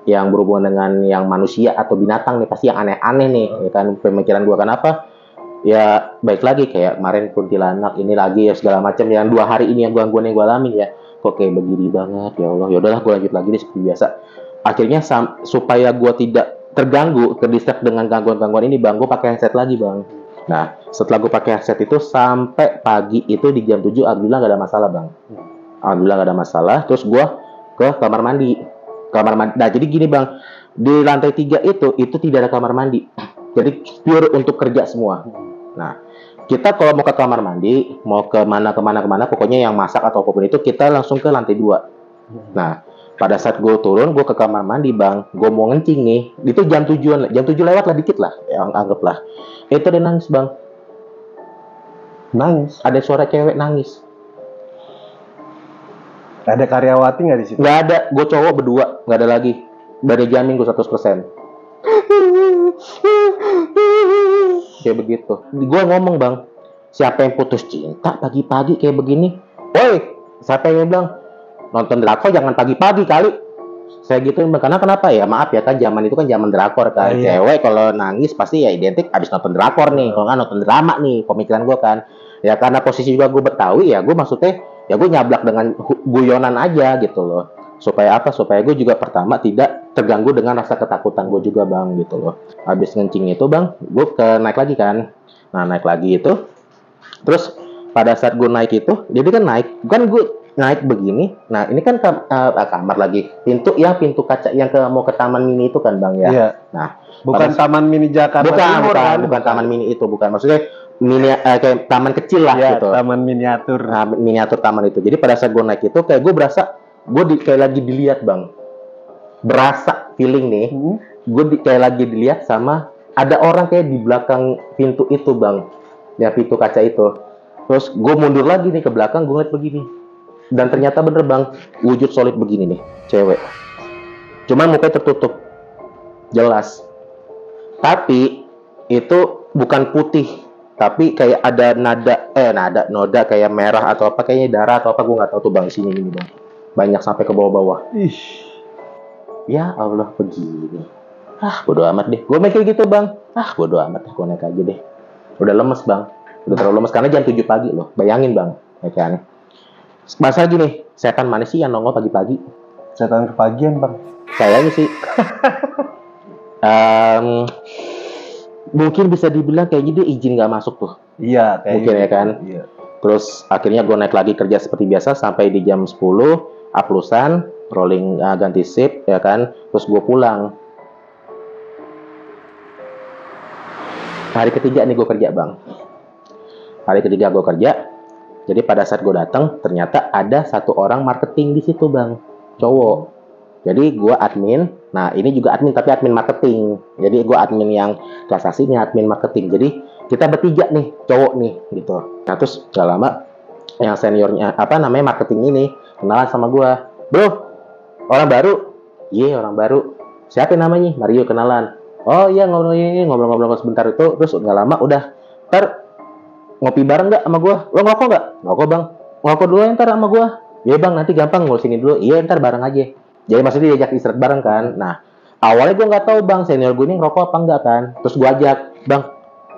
yang berhubungan dengan yang manusia atau binatang nih, pasti yang aneh-aneh nih. Ya kan pemikiran gue kenapa? Ya baik lagi kayak kemarin kuntilanak ini lagi ya segala macam yang 2 hari ini yang gangguan yang gue alamin ya kok kayak begini banget ya Allah. Ya udahlah gue lanjut lagi deh seperti biasa. Akhirnya supaya gue tidak terganggu, terdistract dengan gangguan-gangguan ini bang, gue pakai headset lagi bang. Nah setelah gue pakai headset itu sampai pagi itu di jam 7 alhamdulillah gak ada masalah bang. Alhamdulillah gak ada masalah. Terus gue ke kamar mandi. Nah jadi gini bang, di lantai 3 itu tidak ada kamar mandi. Jadi pure untuk kerja semua. Nah, kita kalau mau ke kamar mandi, mau kemana, pokoknya yang masak atau apapun itu, kita langsung ke lantai 2. Nah, pada saat gue turun, gue ke kamar mandi bang, gue mau ngencing nih, itu jam 7 lewat lah dikit lah, yang anggaplah. Itu dia nangis bang. Nangis? Ada suara cewek nangis. Ada karyawati nggak di situ? Nggak ada, gue cowok berdua, nggak ada lagi. Dari jamin gue 100%. Kayak begitu. Gue ngomong bang, siapa yang putus cinta pagi-pagi kayak begini? Woi, siapa yang bilang nonton drakor jangan pagi-pagi kali? Saya gituin bang, karena kenapa ya? Maaf ya kan, zaman itu kan zaman drakor kan. Cewek kalau nangis pasti ya identik abis nonton drakor nih, kalau nggak nonton drama nih, pemikiran gue kan. Ya karena posisi juga gue Betawi ya, gue maksudnya ya gue nyablak dengan guyonan aja gitu loh. Supaya apa? Supaya gue juga pertama tidak terganggu dengan rasa ketakutan gue juga bang gitu loh. Habis ngencing itu bang, gue naik lagi kan. Nah naik lagi itu, terus pada saat gue naik itu, jadi kan kan gue naik begini. Nah ini kan kamar lagi, pintu kaca yang mau ke taman mini itu kan bang ya. Iya. Nah bukan taman mini Jakarta Timur kan? Bukan taman mini itu, bukan. Maksudnya mini kayak taman kecil lah ya, gitu. Taman miniatur. Nah, miniatur taman itu. Jadi pada saat gue naik itu kayak gue berasa kayak lagi dilihat bang, berasa feeling nih, kayak lagi dilihat sama ada orang kayak di belakang pintu itu bang, ya pintu kaca itu. Terus gue mundur lagi nih ke belakang, gue ngeliat begini, dan ternyata bener bang, wujud solid begini nih, cewek. Cuman mukanya tertutup, jelas. Tapi itu bukan putih, tapi kayak ada noda kayak merah atau apa, kayaknya darah atau apa, gue nggak tahu tuh bang, sini ini bang. Banyak sampai ke bawah-bawah. Ya Allah begini. Bodo amat deh. Gue mikir gitu bang. Bodo amat deh. Gue naik aja deh. Udah lemes bang. Udah terlalu lemes karena jam 7 pagi loh. Bayangin bang. Ya kan. Masa gini. Setan mana sih yang nongol pagi-pagi? Setan kepagian bang. Kayaknya sih. Mungkin bisa dibilang kayaknya dia izin nggak masuk tuh. Iya. Mungkin ya kan. Iya. Terus akhirnya gue naik lagi kerja seperti biasa sampai di jam 10 uplusan, rolling ganti shift ya kan. Terus gue pulang. Hari ketiga nih gue kerja bang. Hari ketiga gue kerja. Jadi pada saat gue datang ternyata ada satu orang marketing di situ bang, cowok. Jadi gue admin. Nah ini juga admin tapi admin marketing. Jadi gue admin yang transaksi, ini admin marketing. Jadi kita bertiga nih, cowok nih, gitu. Nah, terus gak lama, yang seniornya, marketing ini, kenalan sama gue. Bro, orang baru? Iya, orang baru. Siapa namanya? Mario, kenalan. Oh iya, ngobrol-ngobrol sebentar itu. Terus gak lama, udah. Ntar, ngopi bareng gak sama gue? Lo ngerokok gak? Ngerokok bang. Ngerokok dulu ya ntar sama gue. Iya bang, nanti gampang ngurusin dulu. Iya, ntar bareng aja. Jadi maksudnya diajak istirahat bareng kan. Nah, awalnya gue gak tahu bang, senior gue ini ngerokok apa enggak kan. Terus gue ajak, bang,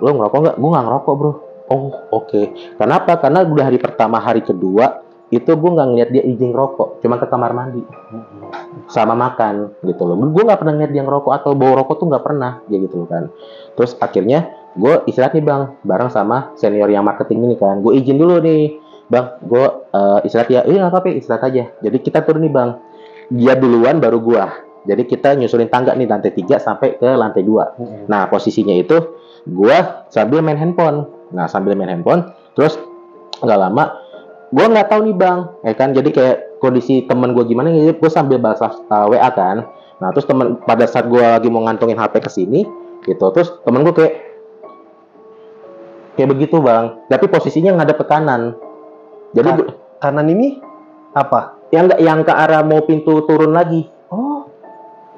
lo ngerokok nggak? Gue nggak ngerokok bro. Oh, oke. Kenapa? Karena udah hari pertama, hari kedua itu gue nggak ngeliat dia izin rokok, cuma ke kamar mandi sama makan gitu loh. Gue nggak pernah ngeliat dia ngerokok atau bawa rokok tuh nggak pernah, ya gitu loh kan. Terus akhirnya gue istirahat nih bang, bareng sama senior yang marketing ini kan. Gue izin dulu nih, bang, gue istirahat ya. Iya nggak apa-apa, istirahat aja. Jadi kita turun nih bang. Dia duluan baru gue. Jadi kita nyusulin tangga nih lantai 3 sampai ke lantai 2. Nah posisinya itu gue sambil main handphone. Nah sambil main handphone, terus nggak lama gue nggak tahu nih bang, ya kan, jadi kayak kondisi temen gue gimana, jadi gue sambil balas WA kan. Nah terus temen pada saat gue lagi mau ngantongin HP ke sini gitu, terus temen gue kayak begitu bang, tapi posisinya ngadep ke kanan. Jadi Kanan ini apa? yang ke arah mau pintu turun lagi. Oh,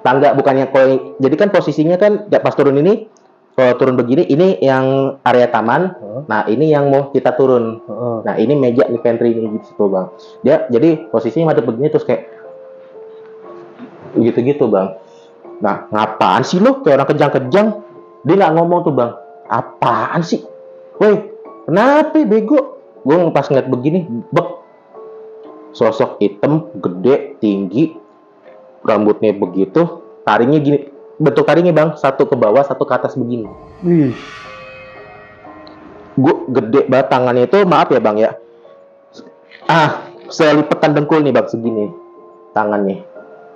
Tangga bukan yang kalau, jadi kan posisinya kan pas turun ini, kalau turun begini ini yang area taman. Nah ini yang mau kita turun. Nah ini meja nih pantry ini gitu bang. Dia jadi posisinya ada begini terus kayak gitu bang. Nah ngapaan sih lo kayak orang kejang-kejang? Dia nggak ngomong tuh bang. Apaan sih? Woi kenapa bego? Gue pas ngeliat begini, sosok hitam, gede, tinggi, rambutnya begitu, taringnya gini, bentuk taringnya bang, satu ke bawah, satu ke atas begini. wih. Gue gede banget tangannya itu, maaf ya bang ya, selipatan dengkul nih bang, segini tangannya,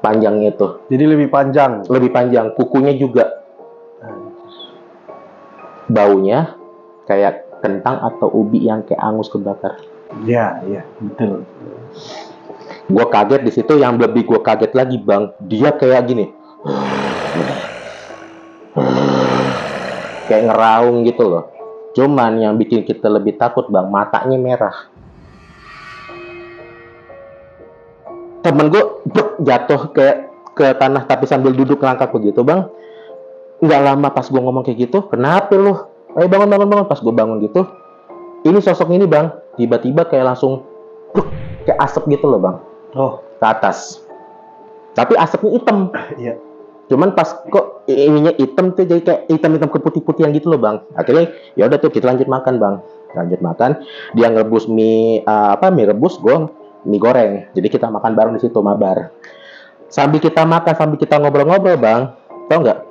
panjangnya itu. Jadi lebih panjang. Lebih panjang, kukunya juga. Baunya kayak kentang atau ubi yang kayak angus kebakar. Iya, iya, betul. Gue kaget di situ, yang lebih gue kaget lagi bang, dia kayak gini, kayak ngeraung gitu loh. Cuman yang bikin kita lebih takut bang, matanya merah. Temen gue jatuh ke tanah tapi sambil duduk ngangkat begitu bang. Nggak lama pas gue ngomong kayak gitu, kenapa lu? Ayo bangun. Pas gue bangun gitu, ini sosok ini bang, tiba-tiba kayak langsung kayak asap gitu loh bang. Oh, ke atas. Tapi asapnya hitam. iya. Cuman pas kok ininya hitam tuh jadi kayak hitam-hitam keputih-putihan gitu loh bang. Akhirnya ya udah tuh kita lanjut makan bang. Lanjut makan. Dia ngerebus mie mie rebus, gue mie goreng. Jadi kita makan bareng di situ mabar. Sambil kita makan, sambil kita ngobrol-ngobrol bang. Tau nggak?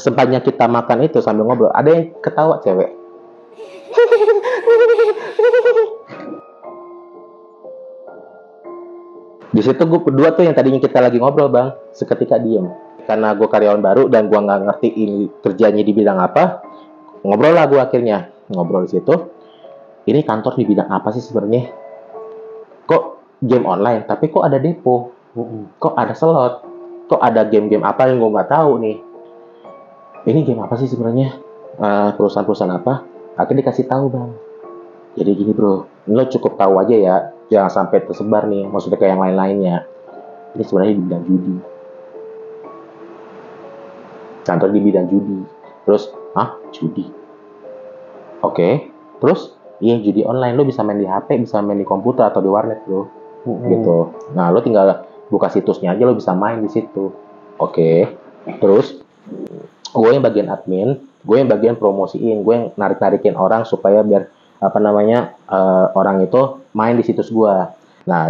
Sempatnya kita makan itu sambil ngobrol, ada yang ketawa cewek. Di situ gue berdua tuh yang tadinya kita lagi ngobrol bang, seketika diem. Karena gue karyawan baru dan gue nggak ngerti ini kerjanya di bidang apa, ngobrol lah gue akhirnya. Ngobrol di situ, ini kantor di bidang apa sih sebenarnya? Kok game online, tapi kok ada depo? Kok ada slot? Kok ada game-game apa yang gue nggak tahu nih? Ini game apa sih sebenarnya? Perusahaan-perusahaan apa? Akhirnya dikasih tahu bang. Jadi gini bro, lo cukup tahu aja ya, jangan sampai tersebar nih, maksudnya kayak yang lain-lainnya. Ini sebenarnya di bidang judi. Kantor di bidang judi. Terus, judi? Oke. Terus, iya judi online, lo bisa main di HP, bisa main di komputer atau di warnet bro. Gitu. Nah, lo tinggal buka situsnya aja, lo bisa main di situ. Oke. Terus, gue yang bagian admin, gue yang bagian promosiin, gue yang narik-narikin orang supaya biar orang itu main di situs gue. Nah,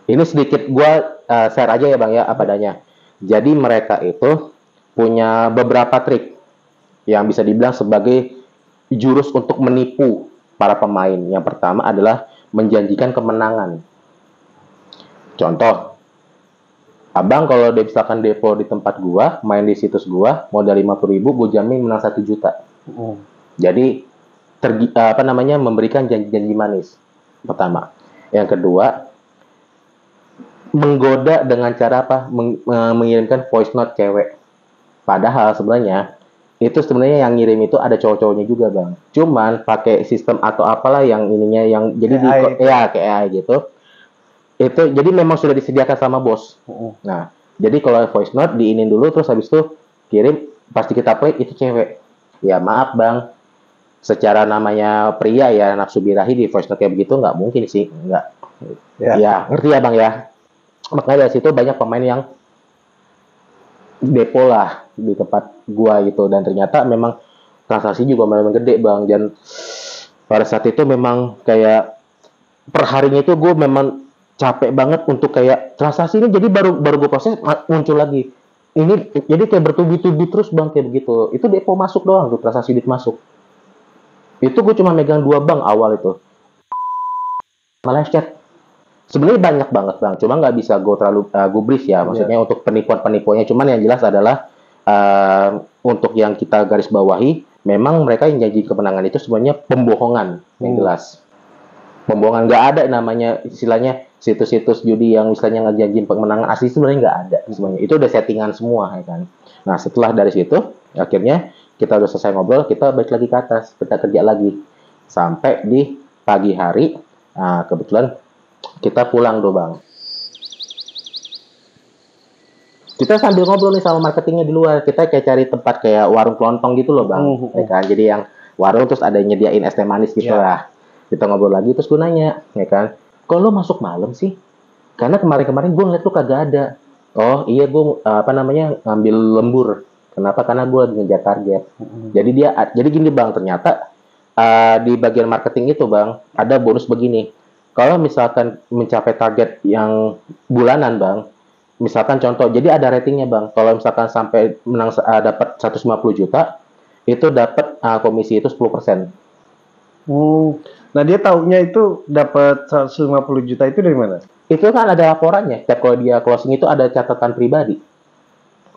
ini sedikit gue share aja ya bang ya apa adanya. Jadi mereka itu punya beberapa trik yang bisa dibilang sebagai jurus untuk menipu para pemain. Yang pertama adalah menjanjikan kemenangan. Contoh, abang kalau misalkan depo di tempat gua, main di situs gua, modal 50.000, gua jamin menang 1 juta. Jadi memberikan janji-janji manis. Pertama. Yang kedua, menggoda dengan cara apa? Mengirimkan voice note cewek. Padahal sebenarnya itu sebenarnya yang ngirim itu ada cowok-cowoknya juga bang. Cuman pakai sistem atau apalah yang ininya yang jadi kayak AI gitu. Itu jadi memang sudah disediakan sama bos. Nah, jadi kalau voice note diinin dulu terus habis itu kirim, pasti kita play itu cewek. Ya maaf bang, secara namanya pria ya nafsu birahi di voice note kayak begitu nggak mungkin sih, nggak. Ya ngerti ya bang ya. Makanya dari situ banyak pemain yang depo lah di tempat gua gitu, dan ternyata memang transaksi juga memang gede bang, dan pada saat itu memang kayak perharinya itu gue memang capek banget untuk kayak transaksi ini, jadi baru baru gue proses muncul lagi ini, jadi kayak bertubi-tubi terus bang kayak begitu. Itu depo masuk doang tuh, transaksi duit masuk itu gue cuma megang 2 bank awal itu, malah chat. Sebenarnya banyak banget bang, cuma nggak bisa gue terlalu gubris ya, maksudnya untuk penipuan-penipuannya. Cuman yang jelas adalah untuk yang kita garis bawahi, memang mereka yang janji kemenangan itu sebenarnya pembohongan yang jelas. Pembohongan, nggak ada namanya istilahnya situs-situs judi yang misalnya ngejanjiin kemenangan asli, sebenarnya nggak ada semuanya. Itu udah settingan semua ya kan. Nah setelah dari situ akhirnya kita udah selesai ngobrol, kita balik lagi ke atas, kita kerja lagi sampai di pagi hari. Nah, kebetulan kita pulang tuh bang. Kita sambil ngobrol nih sama marketingnya di luar. Kita kayak cari tempat kayak warung kelontong gitu loh bang. Ya kan? Jadi yang warung terus ada nyediain es teh manis gitu lah. Kita ngobrol lagi terus gue nanya, ya kan, kok lo masuk malam sih? Karena kemarin-kemarin gue ngeliat lo kagak ada. Oh iya, gue ngambil lembur. Kenapa? Karena gue lagi ngejar target. Jadi gini bang, ternyata di bagian marketing itu bang ada bonus begini. Kalau misalkan mencapai target yang bulanan bang, misalkan contoh, jadi ada ratingnya bang. Kalau misalkan sampai menang dapat 150 juta, itu dapat komisi itu 10%. Nah dia taunya itu dapat 150 juta itu dari mana? Itu kan ada laporannya. Setiap kalau dia closing itu ada catatan pribadi.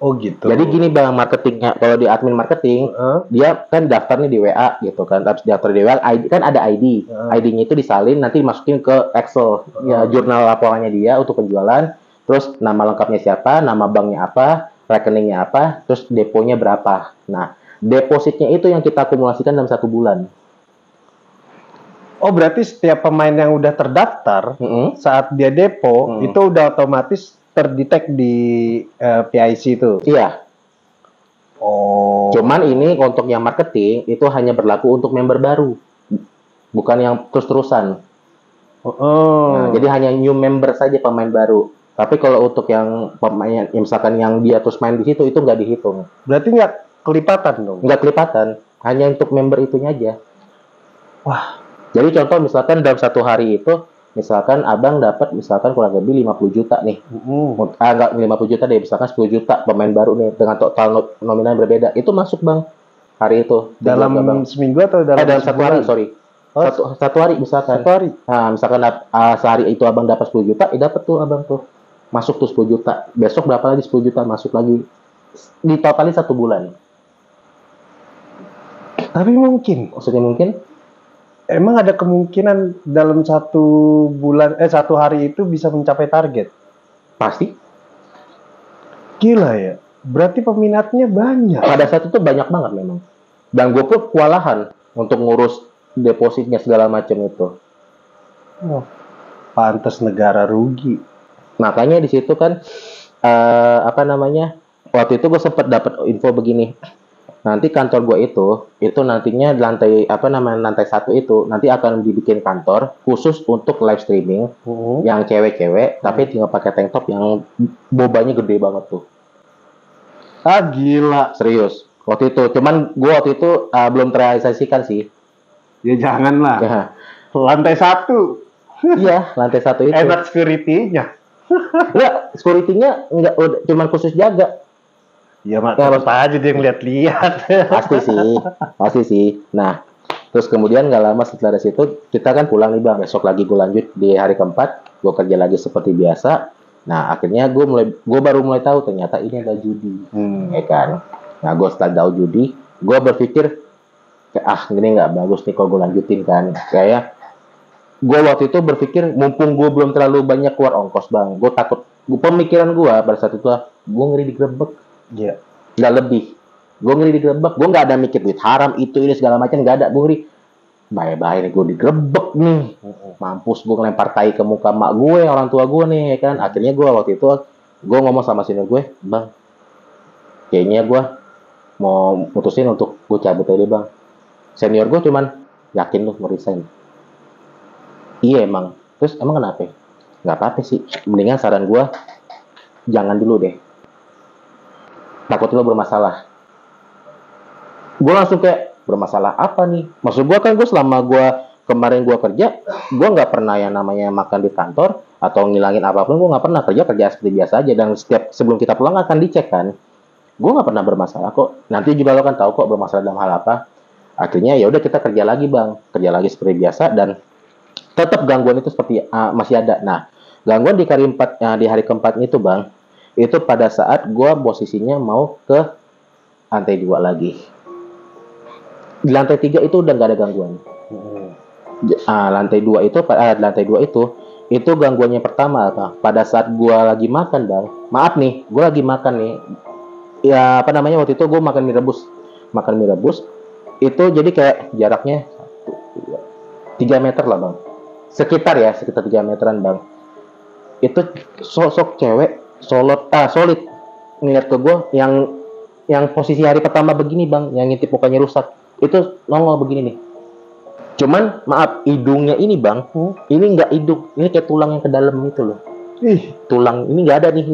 Oh gitu. Jadi gini bang, marketingnya, kalau di admin marketing, dia kan daftarnya di WA gitu kan. Tapi daftar di WA, ID, kan ada ID. ID-nya itu disalin, nanti dimasukin ke Excel. Ya, jurnal laporannya dia untuk penjualan. Terus nama lengkapnya siapa, nama banknya apa, rekeningnya apa, terus deponya berapa. Nah, depositnya itu yang kita akumulasikan dalam 1 bulan. Oh berarti setiap pemain yang udah terdaftar saat dia depo itu udah otomatis terdetek di PIC itu. Iya. Oh. Cuman ini untuk yang marketing itu hanya berlaku untuk member baru, bukan yang terus-terusan. Nah, jadi hanya new member saja, pemain baru. Tapi kalau untuk yang pemain, misalkan yang dia terus main di situ, itu nggak dihitung. Berarti nggak kelipatan dong? Nggak kelipatan, hanya untuk member itunya aja. Wah. Jadi contoh misalkan dalam 1 hari itu, misalkan abang dapat misalkan kurang lebih 50 juta nih. Nggak 50 juta deh, misalkan 10 juta pemain baru nih dengan total nominal yang berbeda. Itu masuk bang hari itu. Dalam seminggu atau dalam 1 hari, sorry. Satu hari misalkan. 1 hari. Nah, misalkan sehari itu abang dapat 10 juta, dapat tuh abang tuh. Masuk tuh 10 juta. Besok berapa lagi 10 juta masuk lagi. Ditotalin 1 bulan. Tapi mungkin. Maksudnya mungkin? Emang ada kemungkinan dalam 1 hari itu bisa mencapai target? Pasti. Gila ya. Berarti peminatnya banyak. Pada saat itu banyak banget memang. Dan gue pun kewalahan untuk ngurus depositnya segala macam itu. Oh, pantas negara rugi. Makanya di situ kan waktu itu gue sempat dapat info begini. Nanti kantor gue itu nantinya lantai lantai 1 itu nanti akan dibikin kantor khusus untuk live streaming yang cewek-cewek, tapi tinggal pakai tank top yang bobanya gede banget tuh. Ah gila, serius. Waktu itu, cuman gue waktu itu belum terrealisasikan sih. Ya janganlah. Ya. Lantai 1. Iya, lantai 1 itu. Enak security-nya. Enggak, security-nya enggak cuman khusus jaga. Ya mak, terus aja dia ngeliat-liat. Pasti sih. Nah, terus kemudian nggak lama setelah dari situ kita kan pulang nih bang. Besok lagi gue lanjut di hari keempat, gue kerja lagi seperti biasa. Nah, akhirnya gue baru mulai tahu ternyata ini ada judi, ya kan. Nah, gue setelah tahu judi, gue berpikir gini nggak bagus nih kalau gue lanjutin kan. Kayak gue waktu itu berpikir mumpung gue belum terlalu banyak keluar ongkos bang, gue takut. Pemikiran gue pada saat itu gue ngeri digerebek. Iya. Nggak lebih. Gue ngeri digerebek. Gue nggak ada mikir duit haram itu ini segala macam, nggak ada. Gue ngeri bahaya nih gue digerebek nih. Mampus gue ngelempar tai ke muka mak gue, orang tua gue nih kan. Akhirnya gue waktu itu gue ngomong sama senior gue, bang, kayaknya gue mau mutusin untuk gue cabut aja bang. Senior gue cuman yakin lu mau resign. Iya emang. Terus emang kenapa? Nggak apa-apa sih. Mendingan saran gue jangan dulu deh. Takut lo bermasalah. Gue langsung kayak bermasalah apa nih? Maksud gue kan gue selama gue kemarin gue kerja, gue nggak pernah yang namanya makan di kantor atau ngilangin apapun, gue nggak pernah kerja seperti biasa aja, dan setiap sebelum kita pulang akan dicek kan. Gue nggak pernah bermasalah kok. Nanti juga lo kan tahu kok bermasalah dalam hal apa. Akhirnya ya udah kita kerja lagi bang, kerja lagi seperti biasa, dan tetap gangguan itu seperti masih ada. Nah, gangguan di hari keempat itu bang, itu pada saat gue posisinya mau ke lantai 2 lagi. Di lantai 3 itu udah nggak ada gangguan. Lantai 2 itu gangguannya pertama apa? Pada saat gue lagi makan bang, maaf nih, gue lagi makan nih. Ya apa namanya, waktu itu gue makan mie rebus itu jadi kayak jaraknya 3 meter lah bang, sekitar 3 meteran bang. Itu sosok cewek solid ngeliat ke gue, yang posisi hari pertama begini bang, yang ngintip mukanya rusak, itu nongol begini nih. Cuman maaf, hidungnya ini bang, ini nggak hidung, ini kayak tulang yang ke dalam gitu loh. Tulang ini nggak ada nih,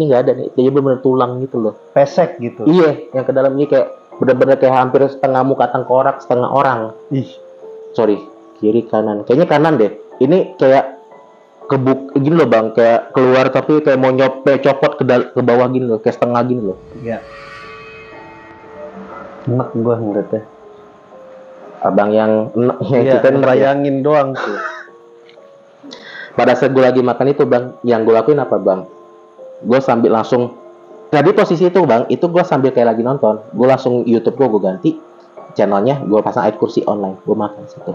jadi benar-benar tulang gitu loh, pesek gitu. Iya, yang ke dalam ini kayak benar-benar kayak hampir setengah muka tengkorak, setengah orang. Sorry, kiri kanan, kayaknya kanan deh. Ini kayak kebuk gini loh bang, kayak keluar tapi kayak mau copot ke bawah gini loh, kayak setengah gini loh. Iya. Enak gua ngeliatnya. Abang yang kita ngerayangin doang tuh. Pada saat gue lagi makan itu bang, yang gue lakuin apa bang? Gue sambil langsung, tadi posisi itu bang, itu gue sambil kayak lagi nonton, gue langsung YouTube gue ganti channelnya, gue pasang ayat kursi online, gue makan situ.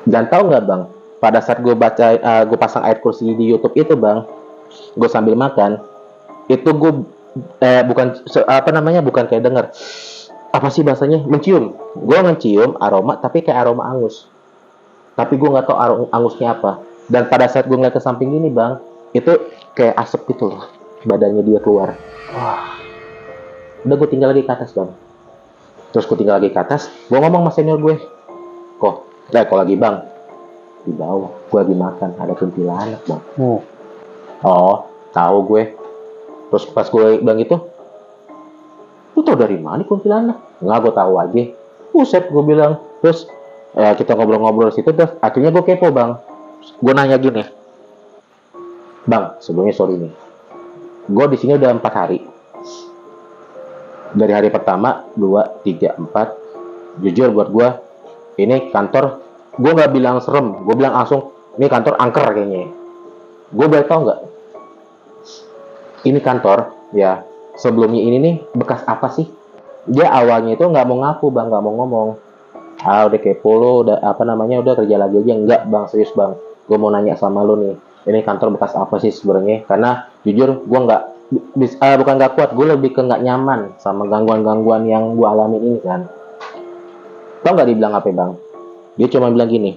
Dan tahu nggak bang, pada saat gue gue pasang ayat kursi di YouTube itu bang, gue sambil makan, itu gue bukan kayak denger, apa sih bahasanya, mencium. Gue mencium aroma, tapi kayak aroma angus. Tapi gue nggak tahu angusnya apa. Dan pada saat gue ngeliat ke samping gini bang, itu kayak asap gitu loh, badannya dia keluar. Wah. Udah gue tinggal lagi ke atas bang. Terus gue tinggal lagi ke atas, gue ngomong sama senior gue, kok lagi bang, di bawah gue lagi makan, ada kuntilanak bang. Oh, tahu gue. Terus pas gue bilang gitu, lu tau dari mana kuntilanak? Nggak, gue tahu aja. Buset, gue bilang. Terus kita ngobrol-ngobrol situ, terus akhirnya gue kepo bang. Gue nanya gini, bang, sebelumnya sorry nih, gue di sini udah 4 hari. Dari hari pertama, 2, 3, 4. Jujur buat gue, ini kantor, gue nggak bilang serem, gue bilang langsung, ini kantor angker kayaknya. Gue boleh tau nggak? Ini kantor, ya sebelumnya ini nih bekas apa sih? Dia awalnya itu nggak mau ngaku bang, nggak mau ngomong. Udah kepo lo, udah udah kerja lagi aja. Enggak bang, serius bang, gue mau nanya sama lo nih, ini kantor bekas apa sih sebenarnya? Karena jujur gue bukan nggak kuat, gue lebih ke nggak nyaman sama gangguan-gangguan yang gue alami ini kan. Tau nggak dibilang apa bang? Dia cuma bilang gini,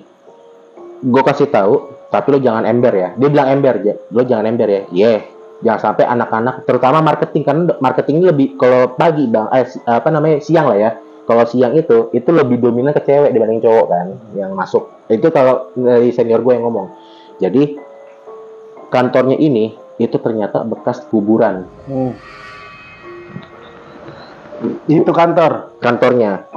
gue kasih tahu, tapi lo jangan ember ya. Dia bilang ember aja, lo jangan ember ya. Jangan sampai anak-anak, terutama marketing, karena marketing ini lebih kalau pagi bang, siang lah ya. Kalau siang itu lebih dominan ke cewek dibanding cowok kan yang masuk. Itu kalau dari senior gue yang ngomong. Jadi kantornya ini itu ternyata bekas kuburan. Itu kantornya.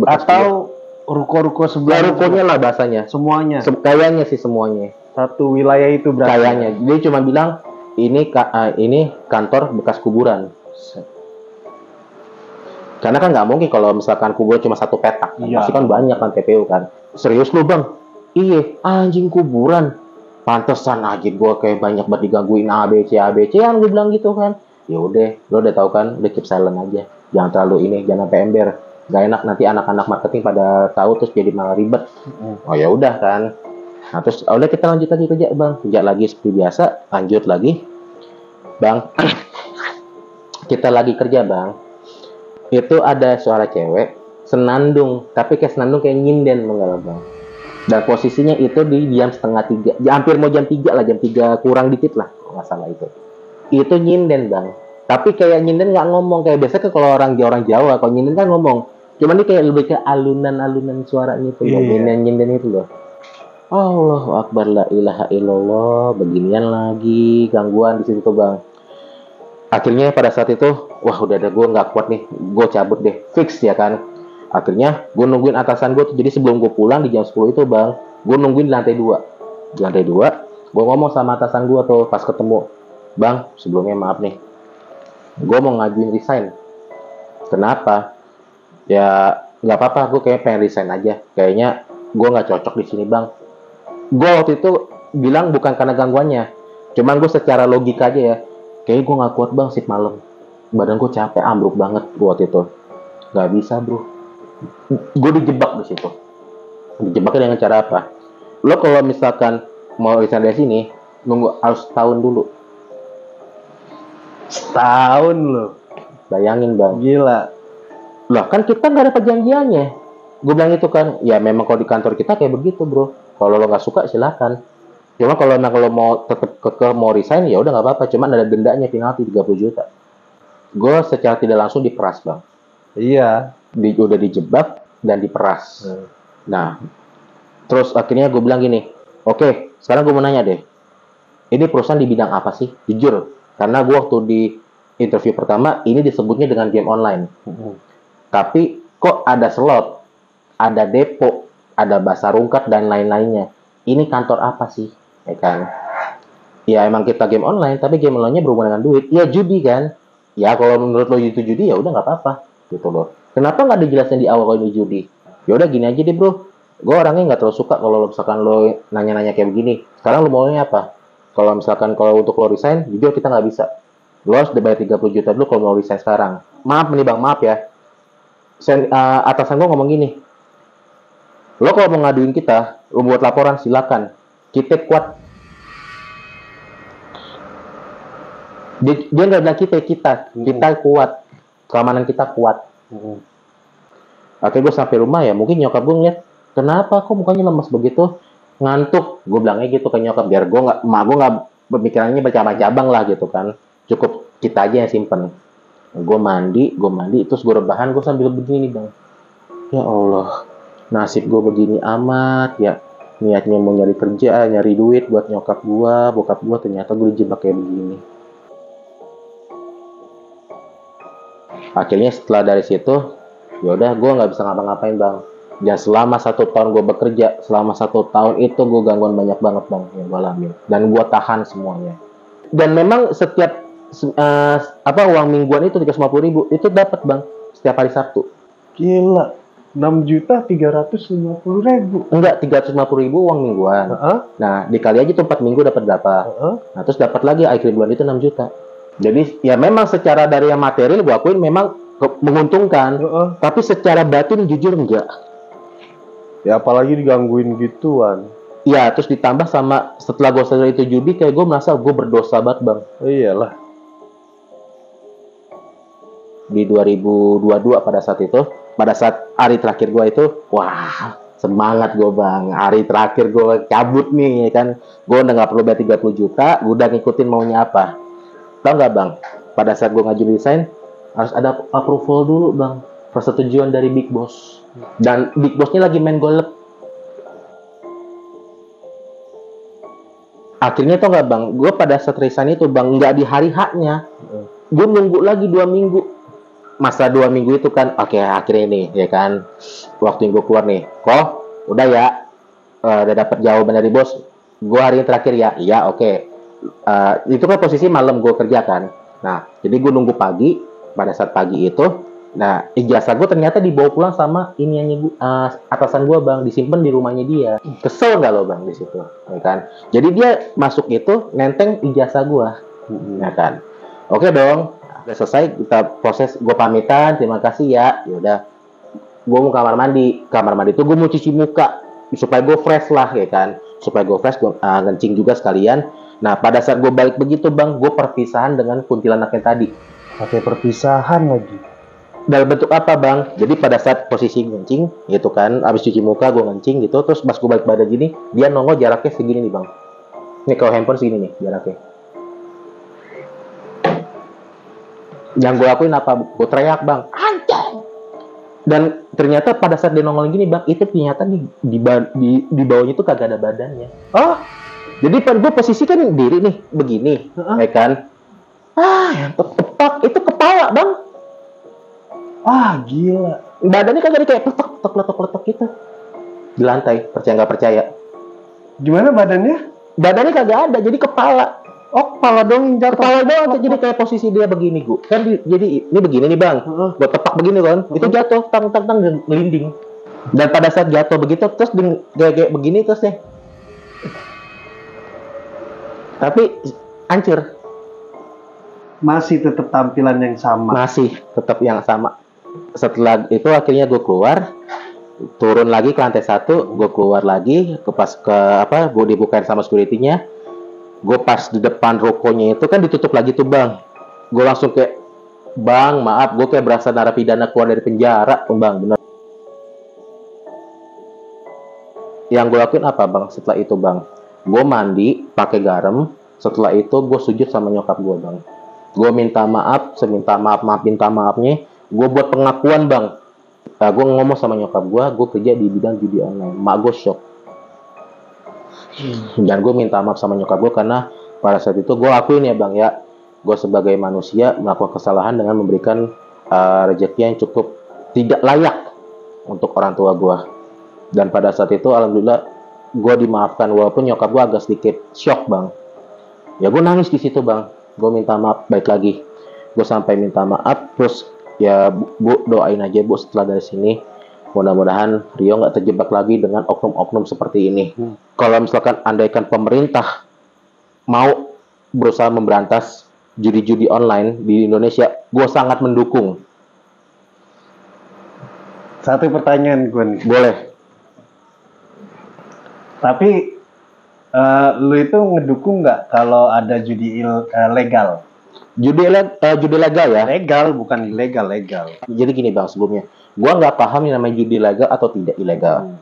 Bekas atau ruko-ruko sebelah. Rukonya lah bahasanya. Semuanya. Kayaknya sih semuanya. Satu wilayah itu berarti. Kayaknya. Dia cuma bilang ini kantor bekas kuburan. Karena kan nggak mungkin kalau misalkan kubur cuma satu petak, kan? Pasti kan banyak kan TPU kan. Serius lu bang? Iya, anjing kuburan. Pantesan aja gue kayak banyak banget digangguin ABC yang gue bilang gitu kan. Ya udah, lo udah tahu kan, udah keep silent aja. Jangan terlalu jangan sampai ember. Gak enak nanti anak-anak marketing pada tahu terus jadi malah ribet. Oh ya udah kan. Nah terus udah kita lanjut lagi kerja bang, kerja lagi seperti biasa, lanjut lagi, bang. Kita lagi kerja bang. Itu ada suara cewek senandung, tapi kayak senandung kayak nyinden enggak bang. Dan posisinya itu di jam 2:30, hampir mau jam 3 lah, jam 3 kurang dikit lah nggak salah itu nyinden bang. Tapi kayak nyinden nggak ngomong kayak biasa kalau orang Jawa, kalau nyinden kan ngomong. Cuman ini kayak lebih ke alunan suaranya itu loh, nyinden itu loh. Allahu Akbar, la ilaha illallah, beginian lagi gangguan di situ bang. Akhirnya pada saat itu, wah udah ada gue nggak kuat nih, gue cabut deh, fix ya kan. Akhirnya gue nungguin atasan gue tuh, jadi sebelum gue pulang di jam 10 itu bang, gue nungguin di lantai 2. Di lantai 2, gue ngomong sama atasan gue tuh pas ketemu, bang sebelumnya maaf nih, gue mau ngajuin resign. Kenapa? Ya nggak apa-apa, gue kayak pengen resign aja, kayaknya gue nggak cocok di sini bang. Gue waktu itu bilang bukan karena gangguannya, cuman gue secara logika aja ya, kayaknya gue nggak kuat bang shift malam, badan gue capek ambruk banget gue waktu itu. Nggak bisa bro, gue dijebak di situ. Dijebaknya dengan cara apa? Lo kalau misalkan mau resign dari sini, nunggu harus setahun dulu. Setahun loh. Bayangin bang. Gila. Lah kan kita nggak ada perjanjiannya. Gue bilang itu kan, ya memang kalau di kantor kita kayak begitu bro. Kalau lo nggak suka silakan. Cuma kalau mau tetap mau resign ya udah nggak apa-apa. Cuman ada dendanya penalti 30 juta. Gue secara tidak langsung diperas bang. Iya. Udah dijebak dan diperas. Nah, terus akhirnya gue bilang gini, oke, sekarang gue mau nanya deh, ini perusahaan di bidang apa sih? Jujur, karena gue waktu di interview pertama ini disebutnya dengan game online. Tapi kok ada slot, ada depo, ada bahasa rungkat dan lain-lainnya. Ini kantor apa sih? Ya kan? Ya emang kita game online, tapi game online-nya berhubungan dengan duit. Ya judi kan? Ya kalau menurut lo itu judi ya udah nggak apa-apa, gitu loh. Kenapa nggak dijelasin di awal kalau ini judi? Ya udah gini aja deh bro. Gue orangnya nggak terlalu suka kalau misalkan lo nanya-nanya kayak begini. Sekarang lo maunya apa? Kalau misalkan kalau untuk lo resign, jujur kita nggak bisa. Lo harus bayar 30 juta dulu kalau mau resign sekarang. Maaf nih bang, maaf ya. Atasan gue ngomong gini, lo kalau mau ngaduin kita, lo buat laporan silakan. Kita kuat. Dia nggak bilang kita kuat. Keamanan kita kuat. Akhirnya gue sampai rumah ya, mungkin nyokap gue ngeliat, kenapa kok mukanya lemas begitu, ngantuk. Gue bilangnya gitu ke nyokap, biar gue nggak pemikirannya bercabang-cabang lah gitu kan. Cukup kita aja yang simpen. Gue mandi, terus gue rebahan, gue sambil begini bang. Ya Allah, nasib gue begini amat ya. Niatnya mau nyari kerja, nyari duit buat nyokap gue, bokap gue, ternyata gue dijebak kayak begini. Akhirnya setelah dari situ, ya udah gue nggak bisa ngapa-ngapain bang. Dan selama 1 tahun gue bekerja, selama 1 tahun itu gue gangguan banyak banget bang yang gue alamin. Dan gue tahan semuanya. Dan memang setiap uang mingguan itu 350.000 itu dapat bang setiap hari Sabtu. Gila. 6.350.000. Enggak, 350.000 uang mingguan. Nah dikali aja tuh 4 minggu dapat berapa. Nah terus dapat lagi akhir bulan itu 6 juta. Jadi ya memang secara dari yang material gue akuin memang menguntungkan. Tapi secara batin jujur enggak. Ya apalagi digangguin gituan. Ya terus ditambah sama setelah gue sadar itu judi, kayak gue merasa gue berdosa banget bang. Iyalah. Di 2022 pada saat itu, pada saat hari terakhir gue itu, wah semangat gue bang. Hari terakhir gue cabut nih ya kan, gue udah nggak perlu bayar 30 juta, gue udah ngikutin maunya apa. Tahu nggak bang, pada saat gue ngajuin resign harus ada approval dulu bang, persetujuan dari Big Boss. Dan Big Bossnya lagi main golep. Akhirnya tau nggak bang, gue pada saat resign itu bang, nggak di hari H-nya, gue nunggu lagi 2 minggu. Masa 2 minggu itu kan, oke akhirnya nih ya kan, waktu yang gue keluar nih, kok udah ya, udah dapat jawaban dari bos, gue hari ini terakhir ya, iya oke. Itu kan posisi malam gue kerja kan, nah jadi gue nunggu pagi. Pada saat pagi itu, nah ijazah gue ternyata dibawa pulang sama atasan gue bang, disimpan di rumahnya dia. Kesel nggak lo bang di situ, ya kan? Jadi dia masuk itu nenteng ijazah gue, ya kan? Oke dong, udah selesai kita proses, gue pamitan, terima kasih ya. Yaudah, gue mau kamar mandi itu gue mau cuci muka supaya gue fresh lah ya kan, supaya gue fresh, gue ngencing juga sekalian. Nah pada saat gue balik begitu bang, gue perpisahan dengan kuntilanak yang tadi. Pakai perpisahan lagi. Dalam bentuk apa bang? Jadi pada saat posisi ngencing gitu kan, abis cuci muka gue ngencing gitu, terus pas gue balik badan gini, dia nongol jaraknya segini nih bang. Nih kalau handphone segini nih jaraknya. Yang gue lakuin apa? Gue teriak bang, anjing. Dan ternyata pada saat dia nongol gini bang, itu ternyata di bawahnya tuh kagak ada badannya. Oh, jadi pada gue posisi kan diri nih begini, ya kan? Yang itu kepala bang. Ah gila. Badannya kagak kayak letok gitu di lantai. Percaya nggak percaya? Gimana badannya? Badannya kagak ada, jadi kepala. Oh, kepala dong jatuh. Kepala doang, jadi kayak posisi dia begini, Gu. Kan jadi ini begini nih, Bang. Gua tepak begini kan. Itu jatuh tang ngelinding. Dan pada saat jatuh begitu terus kayak begini terus nih. Tapi hancur. Masih tetap tampilan yang sama. Masih tetap yang sama. Setelah itu akhirnya gue keluar, turun lagi ke lantai 1, gue keluar lagi gue dibukain sama security-nya. Gue pas di depan rukonya itu kan ditutup lagi tuh bang. Gue langsung kayak, bang maaf, gue kayak berasa narapidana keluar dari penjara tuh bang, bener. Yang gue lakuin apa bang setelah itu bang? Gue mandi pakai garam. Setelah itu gue sujud sama nyokap gue bang. Gue minta maaf, minta maafnya. Gue buat pengakuan bang. Nah, gue ngomong sama nyokap gue kerja di bidang judi online. Mak gue shock. Dan gue minta maaf sama nyokap gue karena pada saat itu gue akuin ya bang ya, gue sebagai manusia melakukan kesalahan dengan memberikan rezeki yang cukup tidak layak untuk orang tua gue. Dan pada saat itu alhamdulillah gue dimaafkan, walaupun nyokap gue agak sedikit shock bang. Ya gue nangis di situ bang. Gue minta maaf, baik lagi. Gue sampai minta maaf, terus ya bu doain aja bu setelah dari sini. Mudah-mudahan Rio nggak terjebak lagi dengan oknum-oknum seperti ini. Kalau misalkan andaikan pemerintah mau berusaha memberantas judi-judi online di Indonesia, gue sangat mendukung. Satu pertanyaan gue nih. Boleh. Tapi lu itu ngedukung nggak kalau ada judi legal? Judi legal ya? Legal, bukan ilegal, legal. Jadi gini bang, sebelumnya gua nggak paham yang namanya judi legal atau tidak ilegal.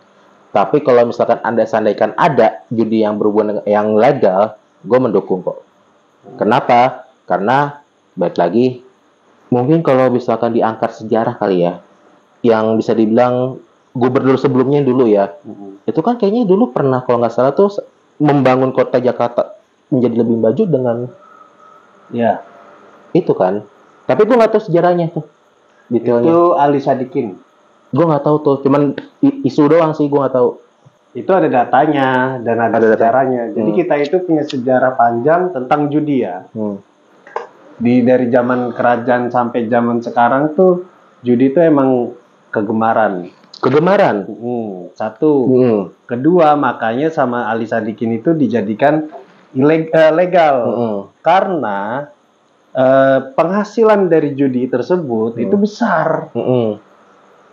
Tapi kalau misalkan anda sandaikan ada judi yang berhubungan dengan yang legal, gue mendukung kok. Kenapa? Karena baik lagi, mungkin kalau misalkan diangkat sejarah kali ya, yang bisa dibilang gubernur sebelumnya dulu ya, itu kan kayaknya dulu pernah kalau nggak salah tuh membangun kota Jakarta menjadi lebih maju dengan ya itu kan. Tapi gue nggak tahu sejarahnya tuh detailnya. Itu Ali Sadikin. Gue nggak tahu tuh, cuman isu doang sih, gue nggak tahu. Itu ada datanya dan ada sejarahnya. Jadi kita itu punya sejarah panjang tentang judi ya. Dari zaman kerajaan sampai zaman sekarang tuh judi itu emang kegemaran. Satu. Kedua, makanya sama Ali Sadikin itu dijadikan legal. Karena penghasilan dari judi tersebut itu besar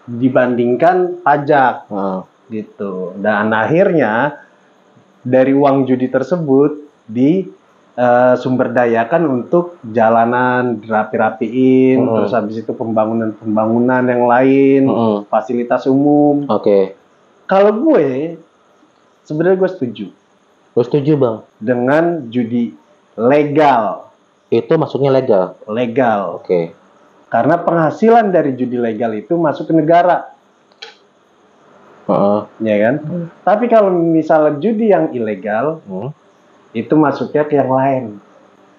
dibandingkan pajak gitu. Dan akhirnya dari uang judi tersebut sumberdayakan untuk jalanan dirapi-rapiin, terus habis itu pembangunan yang lain, fasilitas umum. Kalau gue sebenarnya gue setuju. Gue setuju bang. Dengan judi legal. Itu masuknya legal? Legal. Karena penghasilan dari judi legal itu masuk ke negara. Ya kan? Tapi kalau misalnya judi yang ilegal, itu masuknya ke yang lain.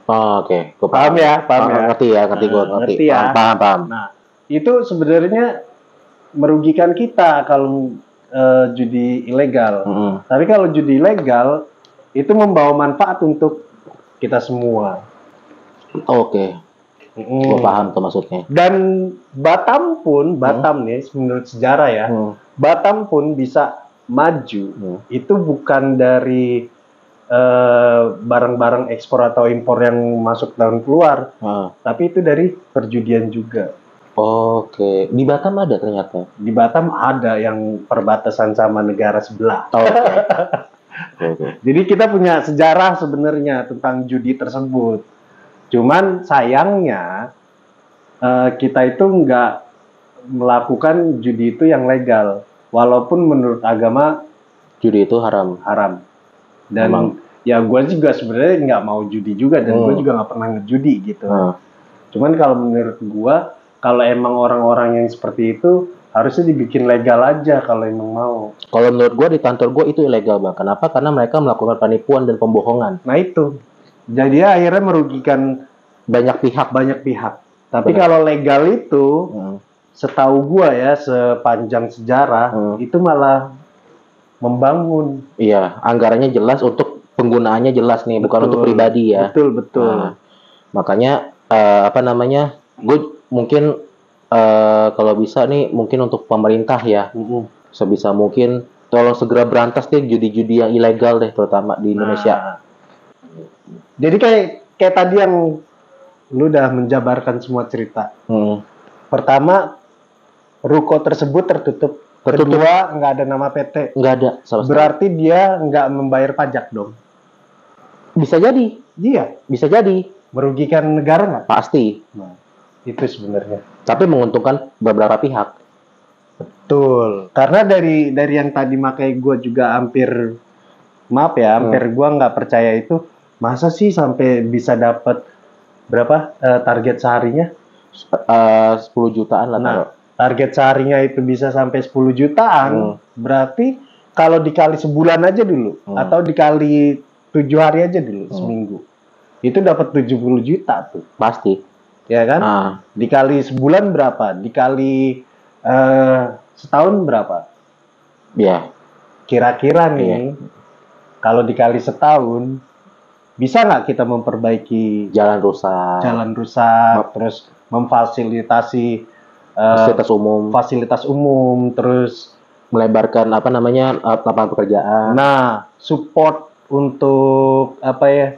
Paham ya? Ngerti ya? Paham. Nah, itu sebenarnya merugikan kita kalau judi ilegal. Tapi kalau judi ilegal itu membawa manfaat untuk kita semua. Gue paham tuh maksudnya. Dan Batam nih menurut sejarah ya, Batam pun bisa maju itu bukan dari barang-barang ekspor atau impor yang masuk dan keluar, tapi itu dari perjudian juga. Di Batam ada ternyata. Di Batam ada yang perbatasan sama negara sebelah. Jadi kita punya sejarah sebenarnya tentang judi tersebut. Cuman sayangnya kita itu nggak melakukan judi itu yang legal. Walaupun menurut agama judi itu haram. Dan ya gue juga sebenarnya nggak mau judi juga, dan gue juga nggak pernah ngejudi gitu. Cuman kalau menurut gue, kalau emang orang-orang yang seperti itu harusnya dibikin legal aja kalau emang mau. Kalau menurut gue di kantor gue itu ilegal bang. Kenapa? Karena mereka melakukan penipuan dan pembohongan. Nah itu. Jadi akhirnya merugikan banyak pihak. Tapi Benar. kalau legal itu, Hmm. setahu gua ya, sepanjang sejarah, itu malah membangun. Iya, anggarannya jelas, untuk penggunaannya jelas nih, bukan untuk Betul. pribadi ya. Betul, betul. Nah, makanya apa namanya? Gue mungkin kalau bisa nih, mungkin untuk pemerintah ya, sebisa mungkin tolong segera berantas deh judi-judi yang ilegal deh, terutama di Indonesia. Nah, jadi kayak tadi yang lu udah menjabarkan semua cerita. Hmm. Pertama, ruko tersebut tertutup. Tertutup. Kedua, nggak ada nama PT. Nggak ada sama sekali. Berarti dia nggak membayar pajak dong. Bisa jadi, Iya, bisa jadi, merugikan negara nggak? pasti. Nah, itu sebenarnya. Tapi menguntungkan beberapa pihak. Betul. Karena dari yang tadi makanya gue juga hampir, maaf ya, hampir gue nggak percaya itu. Masa sih sampai bisa dapat berapa target seharinya? 10 jutaan lah. Nah, taruh. target seharinya itu bisa sampai 10 jutaan. Berarti kalau dikali sebulan aja dulu, atau dikali 7 hari aja dulu, seminggu, itu dapat 70 juta tuh. Pasti. Ya kan? Dikali sebulan berapa? Dikali setahun berapa? Ya. Kira-kira nih, kalau dikali setahun, bisa nggak kita memperbaiki Jalan rusak. terus memfasilitasi fasilitas umum, terus melebarkan apa namanya lapangan pekerjaan. Nah, support untuk apa ya,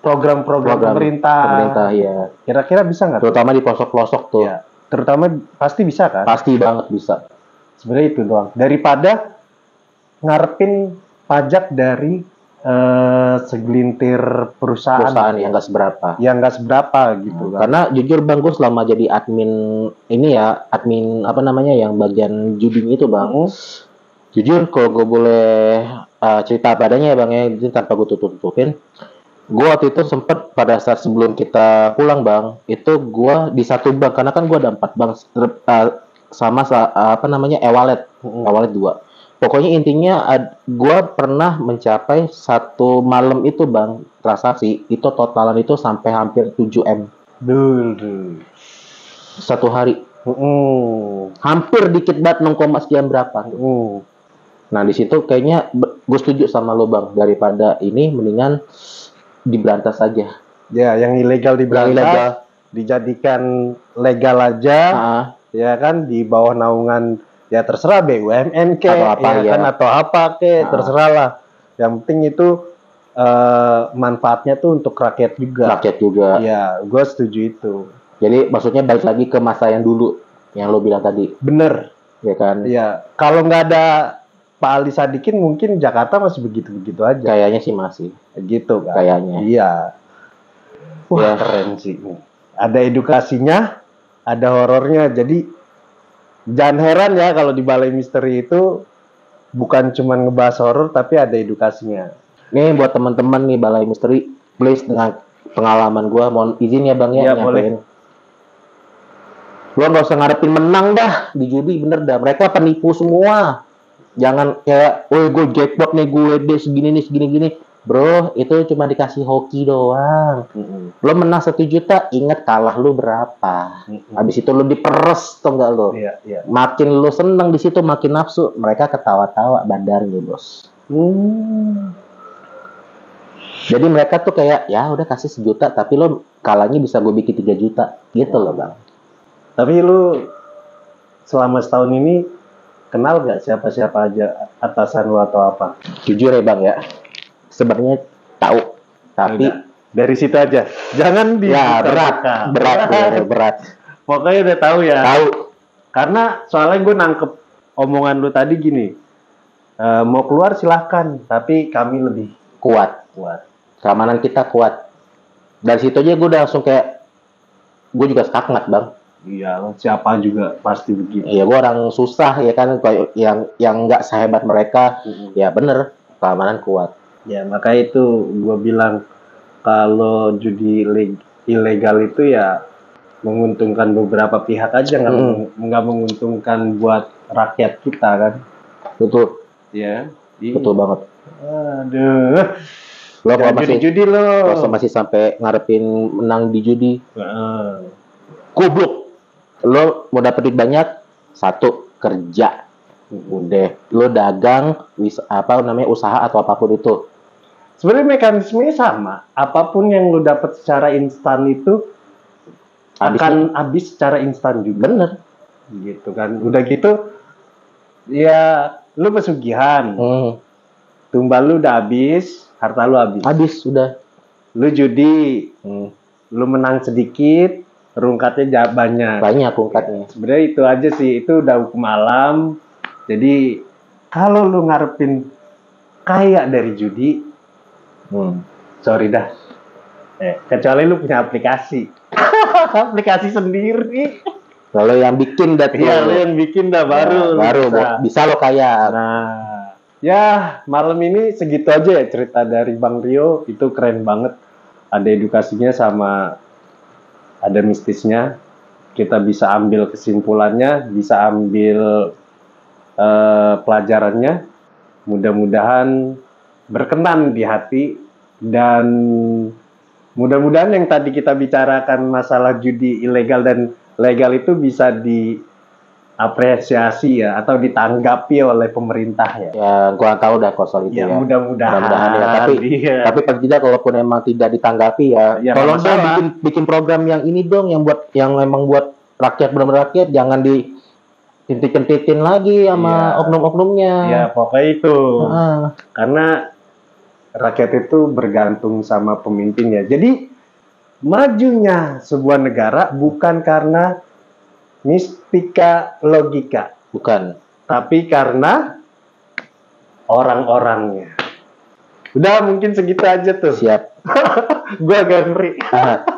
program-program pemerintah ya. Kira-kira bisa nggak? Terutama di pelosok-pelosok tuh. Ya, terutama pasti bisa kan? Pasti banget bisa. Sebenarnya itu doang. Daripada ngarepin pajak dari segelintir perusahaan yang nggak seberapa. Yang nggak seberapa gitu kan. Karena jujur Bang, gue selama jadi admin ini ya, admin apa namanya yang bagian juding itu Bang. Jujur kalau gue boleh cerita padanya ya Bang ya, jadi tanpa gue tutupin. Gue waktu itu sempet pada saat sebelum kita pulang Bang, itu gue di satu bank, karena kan gue ada 4 bank sama apa namanya e-wallet 2. Pokoknya intinya gue pernah mencapai satu malam itu Bang, transaksi itu totalan itu sampai hampir 7M. Satu hari. Hampir dikit banget 0, sekian berapa. Nah di situ kayaknya gue setuju sama lo Bang, daripada ini mendingan diberantas saja. Ya, yang ilegal diberantas, dijadikan legal aja, ya kan, di bawah naungan ya terserah BUMN ke, atau apa ke, terserah lah. Yang penting itu manfaatnya tuh untuk rakyat juga. Ya, gue setuju itu. Jadi maksudnya balik lagi ke masa yang dulu, yang lo bilang tadi. Bener. Ya kan? Iya. Kalau nggak ada Pak Ali Sadikin, mungkin Jakarta masih begitu-begitu aja. Kayaknya sih masih. Gitu kan? Kayaknya. Iya. Wah, keren sih. Ada edukasinya, ada horornya. Jadi jangan heran ya kalau di Balai Misteri itu bukan cuma ngebahas horor, tapi ada edukasinya. Nih buat teman-teman nih Balai Misteri, please dengan pengalaman gue, mohon izin ya Bang ya. Iya, boleh. Lo nggak usah ngarepin menang dah di judi, bener dah. Mereka penipu semua. Jangan kayak, gue jackpot nih, gue deh segini. Bro, itu cuma dikasih hoki doang. Lo menang 1 juta, inget kalah lo berapa. Habis itu lo diperes, tau nggak lo? Iya. Makin lo seneng di situ, makin nafsu. Mereka ketawa-tawa badarnya bos. Jadi mereka tuh kayak, ya udah kasih 1 juta, tapi lo kalahnya bisa gue bikin 3 juta, gitu loh Bang. Tapi lo selama setahun ini kenal gak siapa-siapa aja atasan lo atau apa? Jujur ya Bang ya, sebenarnya tahu, tapi dari situ aja. Jangan di berat. Pokoknya udah tahu ya. Tahu. Karena soalnya gue nangkep omongan lu tadi gini. Mau keluar silahkan, tapi kami lebih kuat. Keamanan kita kuat. Dari situ aja gue udah langsung kayak, gue juga skakmat Bang. Iya, siapa juga pasti begitu. Iya, gue orang susah ya kan, kayak yang nggak sehebat mereka. Ya bener, keamanan kuat. Ya maka itu gue bilang kalau judi ilegal itu ya menguntungkan beberapa pihak aja, nggak menguntungkan buat rakyat kita kan. Betul. Ya. Betul banget. Aduh. Lo kalau Jangan masih judi-judi lo. kalau masih sampai ngarepin menang di judi, goblok. Lo mau dapetin banyak, satu kerja. Udah, lo dagang, usaha atau apapun itu. Sebenarnya mekanismenya sama. Apapun yang lo dapat secara instan itu akan habis secara instan juga. Bener. Gitu kan. Udah gitu, ya lo pesugihan. Tumbal lu udah habis, harta lu habis. Habis, udah. Lu judi, lu menang sedikit, rungkatnya banyak. Banyak rungkatnya. Sebenarnya itu aja sih, itu udah hukum alam. Jadi kalau lu ngarepin kaya dari judi, sorry dah. Kecuali lu punya aplikasi, aplikasi sendiri. Kalau yang bikin dah, iya, lu yang bikin dah baru bisa lo kaya. Nah, ya malam ini segitu aja ya cerita dari Bang Rio, itu keren banget. Ada edukasinya sama ada mistisnya. Kita bisa ambil kesimpulannya, bisa ambil pelajarannya. Mudah-mudahan berkenan di hati, dan mudah-mudahan yang tadi kita bicarakan masalah judi ilegal dan legal itu bisa diapresiasi ya, atau ditanggapi oleh pemerintah ya. Ya, gua tahu dah soal itu ya. Mudah-mudahan ya. Tapi paling tidak kalaupun emang tidak ditanggapi ya, tolong dong bikin program yang ini dong, yang memang buat rakyat, benar-benar rakyat, jangan dikentit-kentitin lagi sama oknum-oknumnya. Ya, pokoknya itu. Karena rakyat itu bergantung sama pemimpinnya. Jadi majunya sebuah negara bukan karena mistika logika, bukan, tapi karena orang-orangnya. Udah, mungkin segitu aja tuh. Siap. Gua agak ngeri.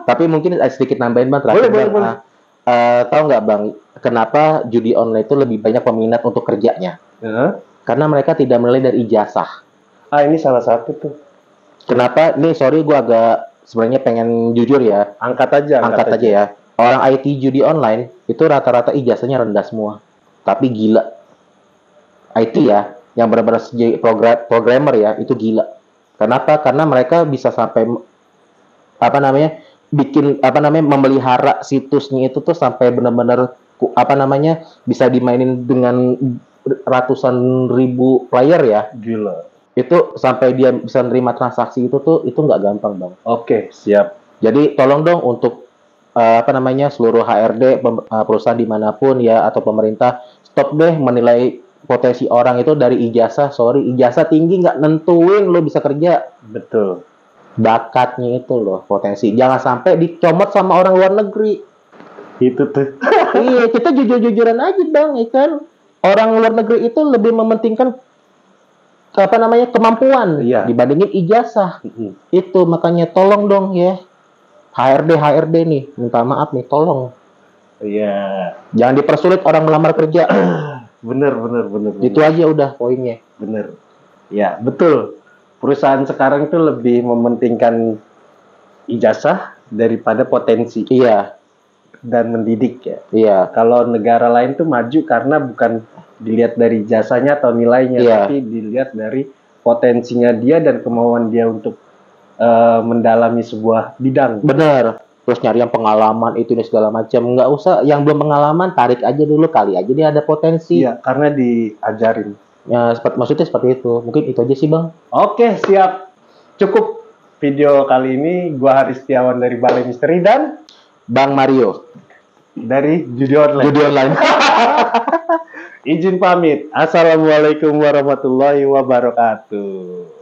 Tapi mungkin sedikit nambahin Bang terakhir. Boleh. Tahu nggak Bang, kenapa judi online itu lebih banyak peminat untuk kerjanya? Karena mereka tidak menilai dari ijazah. Ini salah satu tuh. Kenapa? Nih sorry, gue agak sebenarnya pengen jujur ya. Angkat aja ya. Orang IT judi online itu rata-rata ijazahnya rendah semua. Tapi gila. IT ya, yang benar-benar programmer ya, itu gila. Kenapa? Karena mereka bisa sampai memelihara situsnya itu tuh sampai benar-benar bisa dimainin dengan ratusan ribu player ya. Gila. Itu sampai dia bisa nerima transaksi itu nggak gampang Bang. Oke, siap. Jadi tolong dong untuk seluruh HRD perusahaan dimanapun ya, atau pemerintah, stop deh menilai potensi orang itu dari ijazah. Sorry, ijazah tinggi nggak nentuin lo bisa kerja. Betul. Bakatnya itu loh, potensi. Jangan sampai dicomot sama orang luar negeri. Itu tuh. Iya, kita jujur-jujuran aja Bang, ya kan. Orang luar negeri itu lebih mementingkan kemampuan dibandingin ijazah. Itu makanya tolong dong ya, HRD nih, minta maaf nih, tolong. Iya. Jangan dipersulit orang melamar kerja. Bener. Itu aja udah poinnya. Bener. Ya, betul. Perusahaan sekarang itu lebih mementingkan ijazah daripada potensi. Iya. Dan mendidik ya. Iya. Kalau negara lain tuh maju karena bukan dilihat dari jasanya atau nilainya, tapi dilihat dari potensinya dia dan kemauan dia untuk mendalami sebuah bidang. Bener. Terus nyari yang pengalaman itu dan segala macam. Nggak usah yang belum pengalaman, tarik aja dulu, kali aja dia ada potensi. Iya, karena diajarin. Ya, maksudnya seperti itu. Mungkin itu aja sih Bang. Oke, siap. Cukup video kali ini. Gua Haris Setiawan dari Balai Misteri dan Bang Mario dari Judi Online. Izin pamit. Assalamualaikum warahmatullahi wabarakatuh.